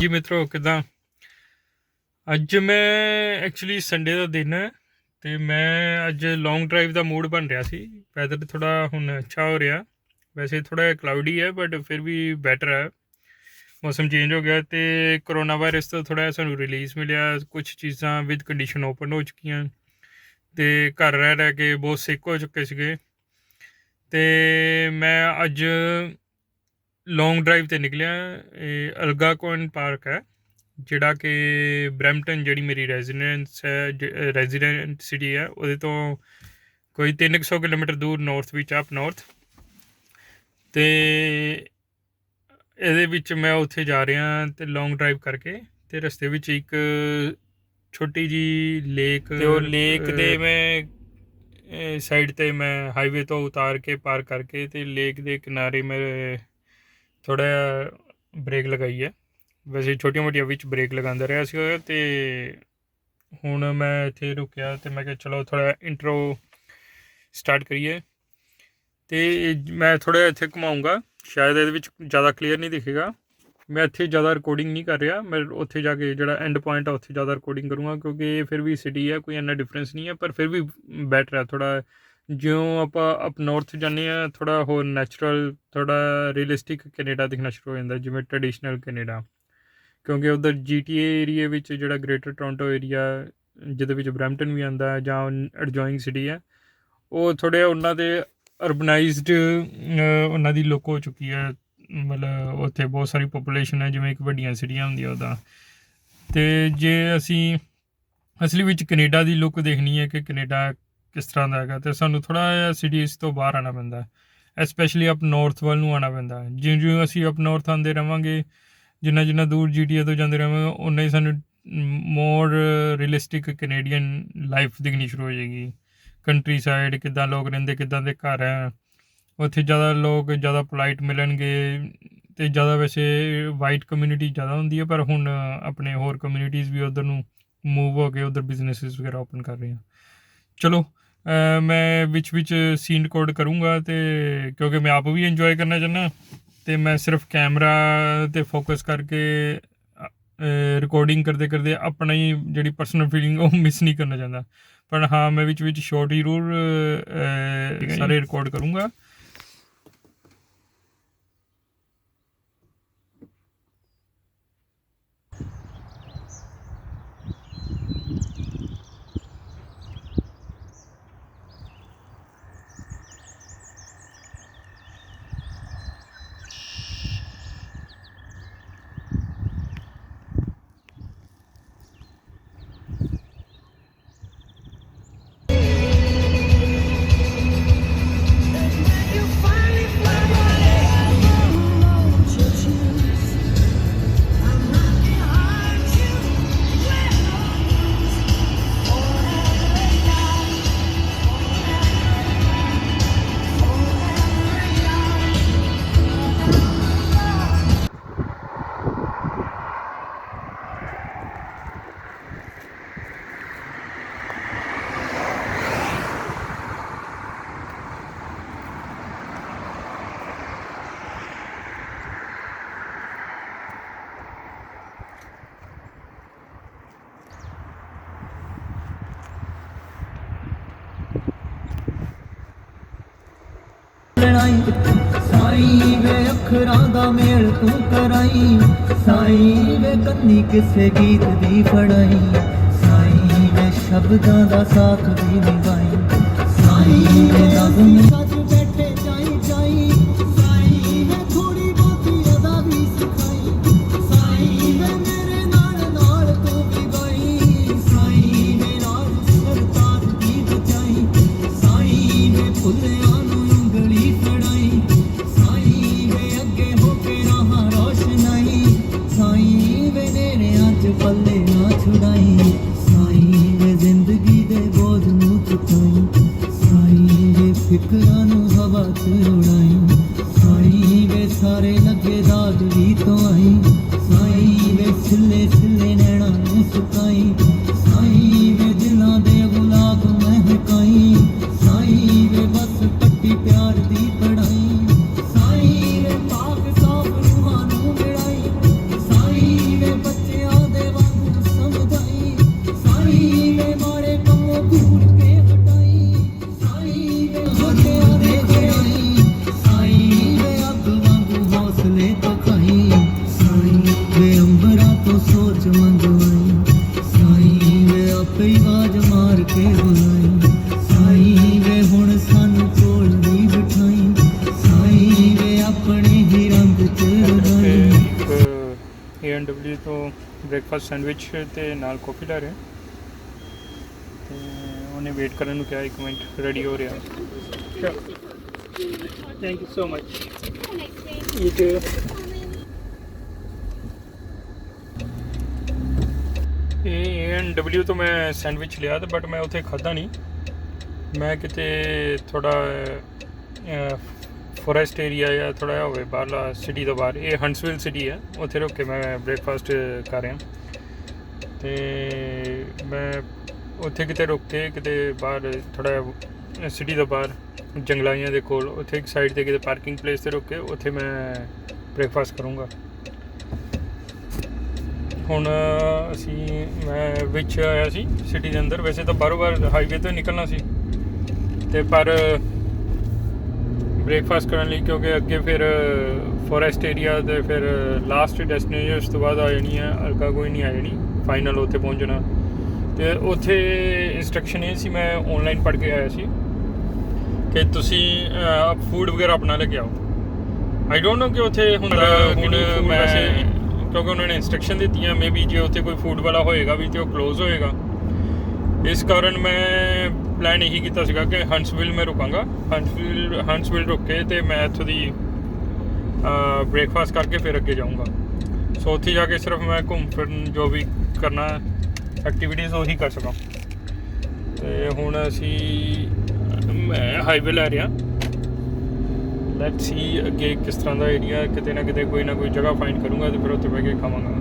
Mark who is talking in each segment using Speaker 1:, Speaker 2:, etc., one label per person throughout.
Speaker 1: ਹਾਂਜੀ ਮਿੱਤਰੋ ਕਿੱਦਾਂ। ਅੱਜ ਮੈਂ ਐਕਚੁਅਲੀ ਸੰਡੇ ਦਾ ਦਿਨ ਹੈ ਅਤੇ ਮੈਂ ਅੱਜ ਲੌਂਗ ਡਰਾਈਵ ਦਾ ਮੂਡ ਬਣ ਰਿਹਾ ਸੀ। ਵੈਦਰ ਥੋੜ੍ਹਾ ਹੁਣ ਅੱਛਾ ਹੋ ਰਿਹਾ, ਵੈਸੇ ਥੋੜ੍ਹਾ ਜਿਹਾ ਕਲਾਊਡੀ ਹੈ ਬਟ ਫਿਰ ਵੀ ਬੈਟਰ ਹੈ। ਮੌਸਮ ਚੇਂਜ ਹੋ ਗਿਆ ਅਤੇ ਕਰੋਨਾ ਵਾਇਰਸ ਤੋਂ ਥੋੜ੍ਹਾ ਜਿਹਾ ਸਾਨੂੰ ਰਿਲੀਜ਼ ਮਿਲਿਆ। ਕੁਛ ਚੀਜ਼ਾਂ ਵਿਦ ਕੰਡੀਸ਼ਨ ਓਪਨ ਹੋ ਚੁੱਕੀਆਂ ਅਤੇ ਘਰ ਰਹਿ ਕੇ ਬਹੁਤ ਸਿੱਕ ਹੋ ਚੁੱਕੇ ਸੀਗੇ। ਅਤੇ ਮੈਂ ਅੱਜ ਲੌਂਗ ਡਰਾਈਵ 'ਤੇ ਨਿਕਲਿਆ। ਇਹ ਅਲਗਾਕੋਨ ਪਾਰਕ ਹੈ ਜਿਹੜਾ ਕਿ ਬਰੈਂਪਟਨ, ਜਿਹੜੀ ਮੇਰੀ ਰੈਜ਼ੀਡੈਂਟ ਸਿਟੀ ਹੈ, ਉਹਦੇ ਤੋਂ ਕੋਈ 300 ਕਿਲੋਮੀਟਰ ਦੂਰ ਨੌਰਥ ਵਿੱਚ, ਅਪ ਨੌਰਥ। ਅਤੇ ਇਹਦੇ ਵਿੱਚ ਮੈਂ ਉੱਥੇ ਜਾ ਰਿਹਾ ਅਤੇ ਲੌਂਗ ਡਰਾਈਵ ਕਰਕੇ, ਅਤੇ ਰਸਤੇ ਵਿੱਚ ਇੱਕ ਛੋਟੀ ਜਿਹੀ ਲੇਕ, ਅਤੇ ਉਹ ਲੇਕ ਦੇ ਮੈਂ ਸਾਈਡ 'ਤੇ ਮੈਂ ਹਾਈਵੇ ਤੋਂ ਉਤਾਰ ਕੇ ਪਾਰਕ ਕਰਕੇ ਅਤੇ ਲੇਕ ਦੇ ਕਿਨਾਰੇ ਮੈਂ ਥੋੜ੍ਹਾ ਜਿਹਾ ਬ੍ਰੇਕ ਲਗਾਈ ਹੈ। ਵੈਸੇ ਛੋਟੀਆਂ ਮੋਟੀਆਂ ਵਿੱਚ ਬ੍ਰੇਕ ਲਗਾਉਂਦਾ ਰਿਹਾ ਸੀ। ਅਤੇ ਹੁਣ ਮੈਂ ਇੱਥੇ ਰੁਕਿਆ ਅਤੇ ਮੈਂ ਕਿਹਾ ਚਲੋ ਥੋੜ੍ਹਾ ਇੰਟਰੋ ਸਟਾਰਟ ਕਰੀਏ। ਅਤੇ ਮੈਂ ਥੋੜ੍ਹਾ ਜਿਹਾ ਇੱਥੇ ਘੁਮਾਊਂਗਾ, ਸ਼ਾਇਦ ਇਹਦੇ ਵਿੱਚ ਜ਼ਿਆਦਾ ਕਲੀਅਰ ਨਹੀਂ ਦਿਖੇਗਾ। ਮੈਂ ਇੱਥੇ ਜ਼ਿਆਦਾ ਰਿਕਾਰਡਿੰਗ ਨਹੀਂ ਕਰ ਰਿਹਾ, ਮੈਂ ਉੱਥੇ ਜਾ ਕੇ ਜਿਹੜਾ ਐਂਡ ਪੁਆਇੰਟ ਆ ਉੱਥੇ ਜ਼ਿਆਦਾ ਰਿਕਾਰਡਿੰਗ ਕਰੂੰਗਾ, ਕਿਉਂਕਿ ਇਹ ਫਿਰ ਵੀ ਸਿਟੀ ਹੈ, ਕੋਈ ਇੰਨਾ ਡਿਫਰੈਂਸ ਨਹੀਂ ਹੈ, ਪਰ ਫਿਰ ਵੀ ਬੈਟਰ ਹੈ ਥੋੜ੍ਹਾ। ਜਿਉਂ ਆਪਾਂ ਅਪ ਨੌਰਥ ਜਾਂਦੇ ਹਾਂ, ਥੋੜ੍ਹਾ ਹੋਰ ਨੈਚੁਰਲ, ਥੋੜ੍ਹਾ ਰੀਅਲਿਸਟਿਕ ਕੈਨੇਡਾ ਦਿਖਣਾ ਸ਼ੁਰੂ ਹੋ ਜਾਂਦਾ, ਜਿਵੇਂ ਟਰਡੀਸ਼ਨਲ ਕੈਨੇਡਾ। ਕਿਉਂਕਿ ਉੱਧਰ GTA ਏਰੀਏ ਵਿੱਚ ਜਿਹੜਾ ਗ੍ਰੇਟਰ ਟੋਰਾਂਟੋ ਏਰੀਆ, ਜਿਹਦੇ ਵਿੱਚ ਬਰੈਂਪਟਨ ਵੀ ਆਉਂਦਾ ਜਾਂ ਐਡਜੋਇੰਗ ਸਿਟੀ ਹੈ, ਉਹ ਥੋੜ੍ਹੇ ਉਹਨਾਂ ਦੇ ਅਰਬਨਾਈਜ਼ਡ ਉਹਨਾਂ ਦੀ ਲੁੱਕ ਹੋ ਚੁੱਕੀ ਹੈ। ਮਤਲਬ ਉੱਥੇ ਬਹੁਤ ਸਾਰੀ ਪੋਪੂਲੇਸ਼ਨ ਹੈ, ਜਿਵੇਂ ਇੱਕ ਵੱਡੀਆਂ ਸਿਟੀਆਂ ਹੁੰਦੀਆਂ ਉੱਦਾਂ। ਅਤੇ ਜੇ ਅਸੀਂ ਅਸਲੀ ਵਿੱਚ ਕੈਨੇਡਾ ਦੀ ਲੁੱਕ ਦੇਖਣੀ ਹੈ ਕਿ ਕੈਨੇਡਾ ਕਿਸ ਤਰ੍ਹਾਂ ਦਾ ਹੈਗਾ, ਅਤੇ ਸਾਨੂੰ ਥੋੜ੍ਹਾ ਜਿਹਾ ਸਿਟੀਜ਼ ਤੋਂ ਬਾਹਰ ਆਉਣਾ ਪੈਂਦਾ, ਐਸਪੈਸ਼ਲੀ ਅਪ ਨੌਰਥ ਵੱਲ ਨੂੰ ਆਉਣਾ ਪੈਂਦਾ। ਜਿਉਂ ਜਿਉਂ ਅਸੀਂ ਅਪ ਨੌਰਥ ਆਉਂਦੇ ਰਹਾਂਗੇ, ਜਿੰਨਾ ਦੂਰ GTA ਤੋਂ ਜਾਂਦੇ ਰਹਾਂਗੇ, ਉਨਾ ਹੀ ਸਾਨੂੰ ਮੋਰ ਰੀਅਲਿਸਟਿਕ ਕੈਨੇਡੀਅਨ ਲਾਈਫ ਦਿਖਣੀ ਸ਼ੁਰੂ ਹੋ ਜਾਏਗੀ। ਕੰਟਰੀ ਸਾਈਡ ਕਿੱਦਾਂ ਲੋਕ ਰਹਿੰਦੇ, ਕਿੱਦਾਂ ਦੇ ਘਰ ਹੈ, ਉੱਥੇ ਜ਼ਿਆਦਾ ਲੋਕ ਜ਼ਿਆਦਾ ਪੋਲਾਈਟ ਮਿਲਣਗੇ, ਅਤੇ ਜ਼ਿਆਦਾ ਵੈਸੇ ਵਾਈਟ ਕਮਿਊਨਿਟੀ ਜ਼ਿਆਦਾ ਹੁੰਦੀ ਹੈ, ਪਰ ਹੁਣ ਆਪਣੇ ਹੋਰ ਕਮਿਊਨਿਟੀਜ਼ ਵੀ ਉੱਧਰ ਨੂੰ ਮੂਵ ਹੋ ਕੇ ਉੱਧਰ ਬਿਜ਼ਨਸਿਸ ਵਗੈਰਾ ਓਪਨ ਕਰ ਰਹੇ ਆ। ਚਲੋ ਮੈਂ ਵਿੱਚ ਸੀਨ ਰਿਕਾਰਡ ਕਰੂੰਗਾ, ਅਤੇ ਕਿਉਂਕਿ ਮੈਂ ਆਪ ਵੀ ਇੰਜੋਏ ਕਰਨਾ ਚਾਹੁੰਦਾ, ਅਤੇ ਮੈਂ ਸਿਰਫ ਕੈਮਰਾ 'ਤੇ ਫੋਕਸ ਕਰਕੇ ਰਿਕਾਰਡਿੰਗ ਕਰਦੇ ਆਪਣਾ ਹੀ ਜਿਹੜੀ ਪਰਸਨਲ ਫੀਲਿੰਗ ਉਹ ਮਿਸ ਨਹੀਂ ਕਰਨਾ ਚਾਹੁੰਦਾ। ਪਰ ਹਾਂ, ਮੈਂ ਵਿੱਚ ਸ਼ਾਰਟ ਜ਼ਰੂਰ ਸਾਰੇ ਰਿਕਾਰਡ ਕਰੂੰਗਾ।
Speaker 2: ਸਾਈਂ ਵੇ ਅੱਖਰਾਂ ਦਾ ਮੇਲ ਤੂੰ ਕਰਾਈ, ਸਾਈਂ ਵੇ ਕੰਨੀ ਕਿਸੇ ਗੀਤ ਦੀ ਫੜਾਈ, ਸਾਈਂ ਵੇ ਸ਼ਬਦਾਂ ਦਾ ਸਾਥ ਦੀ ਨਿਭਾਈ, ਸਾਈਂ ਵੇ ਨਜ਼ਮ ਸੱਜ ਬੈਠੇ ਜਾਈ ਜਾਈ, ਸਾਈਂ ਵੇ ਥੋੜੀ ਬਹੁਤੀ ਅਦਾ ਵੀ ਸਿਖਾਈ, ਸਾਈਂ ਵੇ ਮੇਰੇ ਨਾਲ ਤੂੰ ਵੀ ਗਾਈ, ਸਾਈਂ ਵੇ ਰਾਜ ਸਰਤਾਜ ਦੀ ਬਚਾਈ, ਸਾਈਂ ਵੇ ਭੁੱਲਿਆਂ ਨੂੰ ਉਂਗਲੀ ਫੜਾਈ, ਸਾਈਂ ਵੇ ਅੱਗੇ ਹੋ ਕੇ ਰਾਹਾਂ ਰੋਸ਼ਨਾਈ, ਸਾਈਂ ਵੇ ਨੇੜਿਆਂ 'ਚ ਪੱਲੇ ਨਾ ਛੁਡਾਈ, ਸਾਈਂ ਵੇ ਜ਼ਿੰਦਗੀ ਦੇ ਬੋਝ ਨੂੰ ਚੁਕਾਈ, ਸਾਈਂ ਵੇ ਫਿਕਰਾਂ ਨੂੰ ਹਵਾ 'ਚ ਉਡਾਈ, ਸਾਈਂ ਵੇ ਸਾਰੇ ਲੱਗੇ ਦਾਗ ਵੀ ਤੋਂ ਆਈ, ਸਾਈਂ ਵੇ ਸਿੱਲੇ ਸਿੱਲੇ ਨੈਣਾਂ ਨੂੰ ਸੁਕਾਈ, ਸਾਈਂ ਵੇ ਦਿਲਾਂ ਦੇ ਗੁਲਾਬ ਮਹਿਕਾਈ, ਸਾਈਂ ਵੇ ਬਸ ਪੱਟੀ ਪਿਆਰ ਦੀ ਪੜਾਈ, ਸਾਈਂ ਵੇ ਪਾਕ ਸਾਫ ਰੂਹਾਂ ਨੂੰ ਮਿਲਾਈ, ਸਾਈਂ ਵੇ ਵੇ ਅੰਬਰਾਂ ਤੋਂ ਸੋਚ ਮੰਗਵਾਈ ਸਾਈਂ ਵੇ ਆਪੇ ਹੀ ਆਵਾਜ਼ ਮਾਰ ਕੇ ਬੁਲਾਈ ਸਾਈਂ ਵੇ ਹੁਣ ਸਾਨੂੰ ਕੋਲ ਦੀ ਬਿਠਾਈ ਸਾਈਂ ਵੇ ਆਪਣੇ ਹੀ ਰੰਗ ਚ ਰੰਗਾਈ
Speaker 1: A&W ਤੋਂ ਬ੍ਰੇਕਫਾਸਟ ਸੈਂਡਵਿਚ ਤੇ ਨਾਲ ਕਾਫੀ ਲੈ ਰਹੇ ਤੇ ਉਹਨੇ ਵੇਟ ਕਰਨ ਨੂੰ ਕਿਹਾ 1 ਮਿੰਟ ਰੈਡੀ ਹੋ ਰਿਹਾ thank you so much you too A&W ਤੋਂ ਮੈਂ ਸੈਂਡਵਿਚ ਲਿਆ ਤੇ ਬਟ ਮੈਂ ਉੱਥੇ ਖਾਧਾ ਨਹੀਂ ਮੈਂ ਕਿਤੇ ਥੋੜਾ ਫੋਰੈਸਟ ਏਰੀਆ ਜਾਂ ਥੋੜਾ ਜਿਹਾ ਹੋਵੇ ਬਾਹਰਲਾ ਸਿਟੀ ਤੋਂ ਬਾਹਰ ਇਹ ਹੰਟਸਵਿਲ ਸਿਟੀ ਹੈ ਉੱਥੇ ਰੁਕ ਕੇ ਮੈਂ ਬ੍ਰੇਕਫਾਸਟ ਕਰ ਰਿਹਾ ਤੇ ਮੈਂ ਉੱਥੇ ਕਿਤੇ ਰੁਕ ਕੇ ਕਿਤੇ ਬਾਹਰ ਥੋੜਾ ਸਿਟੀ ਤੋਂ ਬਾਹਰ ਜੰਗਲਾਈਆਂ ਦੇ ਕੋਲ ਉੱਥੇ ਇੱਕ ਸਾਈਡ ਤੇ ਕਿਤੇ ਪਾਰਕਿੰਗ ਪਲੇਸ ਤੇ ਰੁਕ ਕੇ ਉੱਥੇ ਮੈਂ ਬ੍ਰੇਕਫਾਸਟ ਕਰੂੰਗਾ ਹੁਣ ਮੈਂ ਵਿੱਚ ਆਇਆ ਸੀ ਸਿਟੀ ਦੇ ਅੰਦਰ ਵੈਸੇ ਤਾਂ ਬਾਹਰੋਂ ਬਾਹਰ ਹਾਈਵੇ ਤੋਂ ਨਿਕਲਣਾ ਸੀ ਤੇ ਪਰ ਬ੍ਰੇਕਫਾਸਟ ਕਰਨ ਲਈ ਕਿਉਂਕਿ ਅੱਗੇ ਫਿਰ ਫੋਰੈਸਟ ਏਰੀਆ ਤੇ ਫਿਰ ਲਾਸਟ ਡੈਸਟੀਨੇਸ਼ਨ ਉਸ ਤੋਂ ਬਾਅਦ ਆ ਜਾਣੀ ਹੈ ਅਲਕਾ ਕੋਈ ਨਹੀਂ ਆ ਜਾਣੀ ਫਾਈਨਲ ਉੱਥੇ ਪਹੁੰਚਣਾ ਤੇ ਉੱਥੇ ਇੰਸਟਰਕਸ਼ਨ ਇਹ ਸੀ ਮੈਂ ਆਨਲਾਈਨ ਪੜ੍ਹ ਕੇ ਆਇਆ ਸੀ ਕਿ ਤੁਸੀਂ ਫੂਡ ਵਗੈਰਾ ਆਪਣਾ ਲੈ ਕੇ ਆਓ ਆਈ ਡੋਂਟ ਨੋ ਕਿ ਉੱਥੇ ਹੁੰਦਾ ਹੁਣ ਮੈਂ ਕਿਉਂਕਿ ਉਹਨਾਂ ਨੇ ਇੰਸਟਰਕਸ਼ਨ ਦਿੱਤੀਆਂ ਮੇ ਬੀ ਜੇ ਉੱਥੇ ਕੋਈ ਫੂਡ ਵਾਲਾ ਹੋਏਗਾ ਵੀ ਤੇ ਉਹ ਕਲੋਜ਼ ਹੋਏਗਾ ਇਸ ਕਾਰਨ ਮੈਂ ਪਲਾਨ ਇਹੀ ਕੀਤਾ ਸੀਗਾ ਕਿ ਹੰਟਸਵਿਲ ਮੈਂ ਰੁਕਾਂਗਾ ਹੰਟਸਵਿਲ ਰੁਕ ਕੇ ਤੇ ਮੈਂ ਇੱਥੋਂ ਦੀ ਬ੍ਰੇਕਫਾਸਟ ਕਰਕੇ ਫਿਰ ਅੱਗੇ ਜਾਊਂਗਾ ਸੋ ਉੱਥੇ ਜਾ ਕੇ ਸਿਰਫ ਮੈਂ ਘੁੰਮ ਫਿਰਨ ਜੋ ਵੀ ਕਰਨਾ ਐਕਟੀਵਿਟੀਜ਼ ਉਹੀ ਕਰ ਸਕਾਂ ਤੇ ਹੁਣ ਮੈਂ ਹਾਈਵੇ ਲੈ ਰਿਹਾ ਲੈਟਸ ਸੀ ਅੱਗੇ ਕਿਸ ਤਰ੍ਹਾਂ ਦਾ ਏਰੀਆ ਕਿਤੇ ਨਾ ਕਿਤੇ ਕੋਈ ਨਾ ਕੋਈ ਜਗ੍ਹਾ ਫਾਈਂਡ ਕਰੂੰਗਾ ਤੇ ਫਿਰ ਉੱਥੇ ਬਹਿ ਕੇ ਖਾਵਾਂਗਾ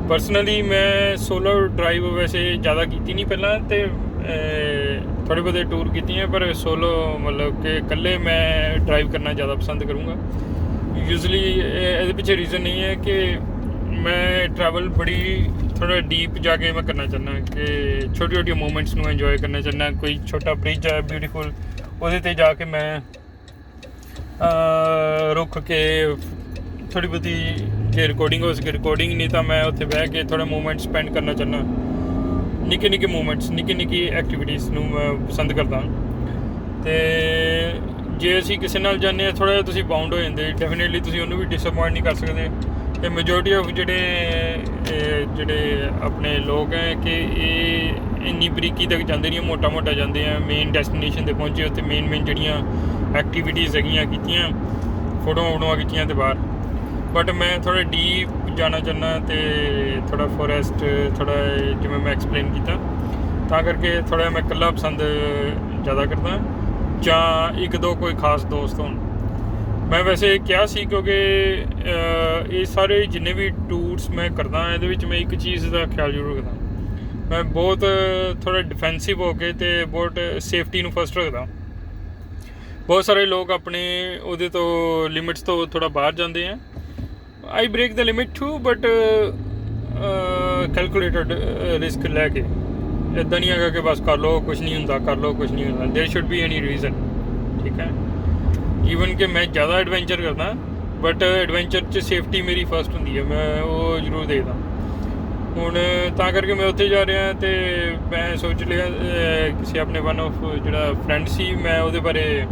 Speaker 1: ਪਰਸਨਲੀ ਮੈਂ ਸੋਲੋ ਡਰਾਈਵ ਵੈਸੇ ਜ਼ਿਆਦਾ ਕੀਤੀ ਨਹੀਂ ਪਹਿਲਾਂ ਤੇ ਥੋੜ੍ਹੇ ਬਹੁਤੇ ਟੂਰ ਕੀਤੀਆਂ ਪਰ ਸੋਲੋ ਮਤਲਬ ਕਿ ਇਕੱਲੇ ਮੈਂ ਡਰਾਈਵ ਕਰਨਾ ਜ਼ਿਆਦਾ ਪਸੰਦ ਕਰੂੰਗਾ ਯੂਜ਼ਲੀ ਇਹਦੇ ਪਿੱਛੇ ਰੀਜ਼ਨ ਨਹੀਂ ਹੈ ਕਿ ਮੈਂ ਟਰੈਵਲ ਬੜੀ ਥੋੜਾ ਡੀਪ ਜਾ ਕੇ ਮੈਂ ਕਰਨਾ ਚਾਹੁੰਦਾ ਕਿ ਛੋਟੀ ਛੋਟੀ ਮੂਮੈਂਟਸ ਨੂੰ ਇੰਜੋਏ ਕਰਨਾ ਚਾਹੁੰਦਾ ਕੋਈ ਛੋਟਾ ਬ੍ਰਿਜ ਹੈ ਬਿਊਟੀਫੁਲ ਉਹਦੇ 'ਤੇ ਜਾ ਕੇ ਮੈਂ ਰੁਕ ਕੇ ਥੋੜ੍ਹੀ ਬਹੁਤੀ ਜੇ ਰਿਕਾਰਡਿੰਗ ਹੋ ਸਕੇ ਰਿਕਾਰਡਿੰਗ ਨਹੀਂ ਤਾਂ ਮੈਂ ਉੱਥੇ ਬਹਿ ਕੇ ਥੋੜ੍ਹਾ ਮੂਮੈਂਟ ਸਪੈਂਡ ਕਰਨਾ ਚਾਹੁੰਦਾ ਨਿੱਕੇ ਮੂਮੈਂਟਸ ਨਿੱਕੀ ਐਕਟੀਵਿਟੀਜ਼ ਨੂੰ ਮੈਂ ਪਸੰਦ ਕਰਦਾ ਅਤੇ ਜੇ ਅਸੀਂ ਕਿਸੇ ਨਾਲ ਜਾਂਦੇ ਹਾਂ ਥੋੜ੍ਹਾ ਜਿਹਾ ਤੁਸੀਂ ਬਾਉਂਡ ਹੋ ਜਾਂਦੇ ਡੈਫੀਨੇਟਲੀ ਤੁਸੀਂ ਉਹਨੂੰ ਵੀ ਡਿਸਅਪੋਇੰਟ ਨਹੀਂ ਕਰ ਸਕਦੇ ਅਤੇ ਮੈਜੋਰਟੀ ਆਫ ਜਿਹੜੇ ਆਪਣੇ ਲੋਕ ਹੈ ਕਿ ਇਹ ਇੰਨੀ ਬਰੀਕੀ ਤੱਕ ਜਾਂਦੇ ਨਹੀਂ ਮੋਟਾ ਜਾਂਦੇ ਆ ਮੇਨ ਡੈਸਟੀਨੇਸ਼ਨ 'ਤੇ ਪਹੁੰਚੇ ਉੱਥੇ ਮੇਨ ਜਿਹੜੀਆਂ ਐਕਟੀਵਿਟੀਜ਼ ਹੈਗੀਆਂ ਕੀਤੀਆਂ ਫੋਟੋਆਂ ਖਿੱਚੀਆਂ ਅਤੇ ਬਾਹਰ ਬਟ ਮੈਂ ਥੋੜ੍ਹਾ ਡੀਪ ਜਾਣਾ ਚਾਹੁੰਦਾ ਅਤੇ ਥੋੜ੍ਹਾ ਫੋਰੈਸਟ ਥੋੜ੍ਹਾ ਜਿਵੇਂ ਮੈਂ ਐਕਸਪਲੇਨ ਕੀਤਾ ਤਾਂ ਕਰਕੇ ਥੋੜ੍ਹਾ ਮੈਂ ਇਕੱਲਾ ਪਸੰਦ ਜ਼ਿਆਦਾ ਕਰਦਾ ਜਾਂ ਇੱਕ ਦੋ ਕੋਈ ਖਾਸ ਦੋਸਤ ਹੋਣ ਮੈਂ ਵੈਸੇ ਕਿਹਾ ਸੀ ਕਿਉਂਕਿ ਇਹ ਸਾਰੇ ਜਿੰਨੇ ਵੀ ਟੂਰਸ ਮੈਂ ਕਰਦਾ ਇਹਦੇ ਵਿੱਚ ਮੈਂ ਇੱਕ ਚੀਜ਼ ਦਾ ਖਿਆਲ ਜ਼ਰੂਰ ਰੱਖਦਾ ਮੈਂ ਬਹੁਤ ਥੋੜ੍ਹਾ ਡਿਫੈਂਸਿਵ ਹੋ ਕੇ ਅਤੇ ਬਹੁਤ ਸੇਫਟੀ ਨੂੰ ਫਸਟ ਰੱਖਦਾ ਬਹੁਤ ਸਾਰੇ ਲੋਕ ਆਪਣੇ ਉਹਦੇ ਤੋਂ ਲਿਮਿਟਸ ਤੋਂ ਥੋੜ੍ਹਾ ਬਾਹਰ ਜਾਂਦੇ ਆ ਆਈ ਬ੍ਰੇਕ ਦਾ limit to but calculated risk ਲੈ ਕੇ ਇੱਦਾਂ ਨਹੀਂ ਹੈਗਾ ਕਿ ਬਸ ਕਰ ਲਓ ਕੁਛ ਨਹੀਂ ਹੁੰਦਾ ਦੇਰ ਸ਼ੁੱਡ ਬੀ ਐਨੀ ਰੀਜ਼ਨ ਠੀਕ ਹੈ ਈਵਨ ਕਿ ਮੈਂ ਜ਼ਿਆਦਾ ਐਡਵੈਂਚਰ ਕਰਦਾ ਬਟ ਐਡਵੈਂਚਰ 'ਚ ਸੇਫਟੀ ਮੇਰੀ ਫਸਟ ਹੁੰਦੀ ਹੈ ਮੈਂ ਉਹ ਜ਼ਰੂਰ ਦੇਖਦਾ ਹੁਣ ਤਾਂ ਕਰਕੇ ਮੈਂ ਉੱਥੇ ਜਾ ਰਿਹਾ ਅਤੇ ਮੈਂ ਸੋਚ ਲਿਆ ਕਿਸੇ ਆਪਣੇ ਵਨ ਆਫ ਜਿਹੜਾ ਫਰੈਂਡ ਸੀ ਮੈਂ ਉਹਦੇ ਬਾਰੇ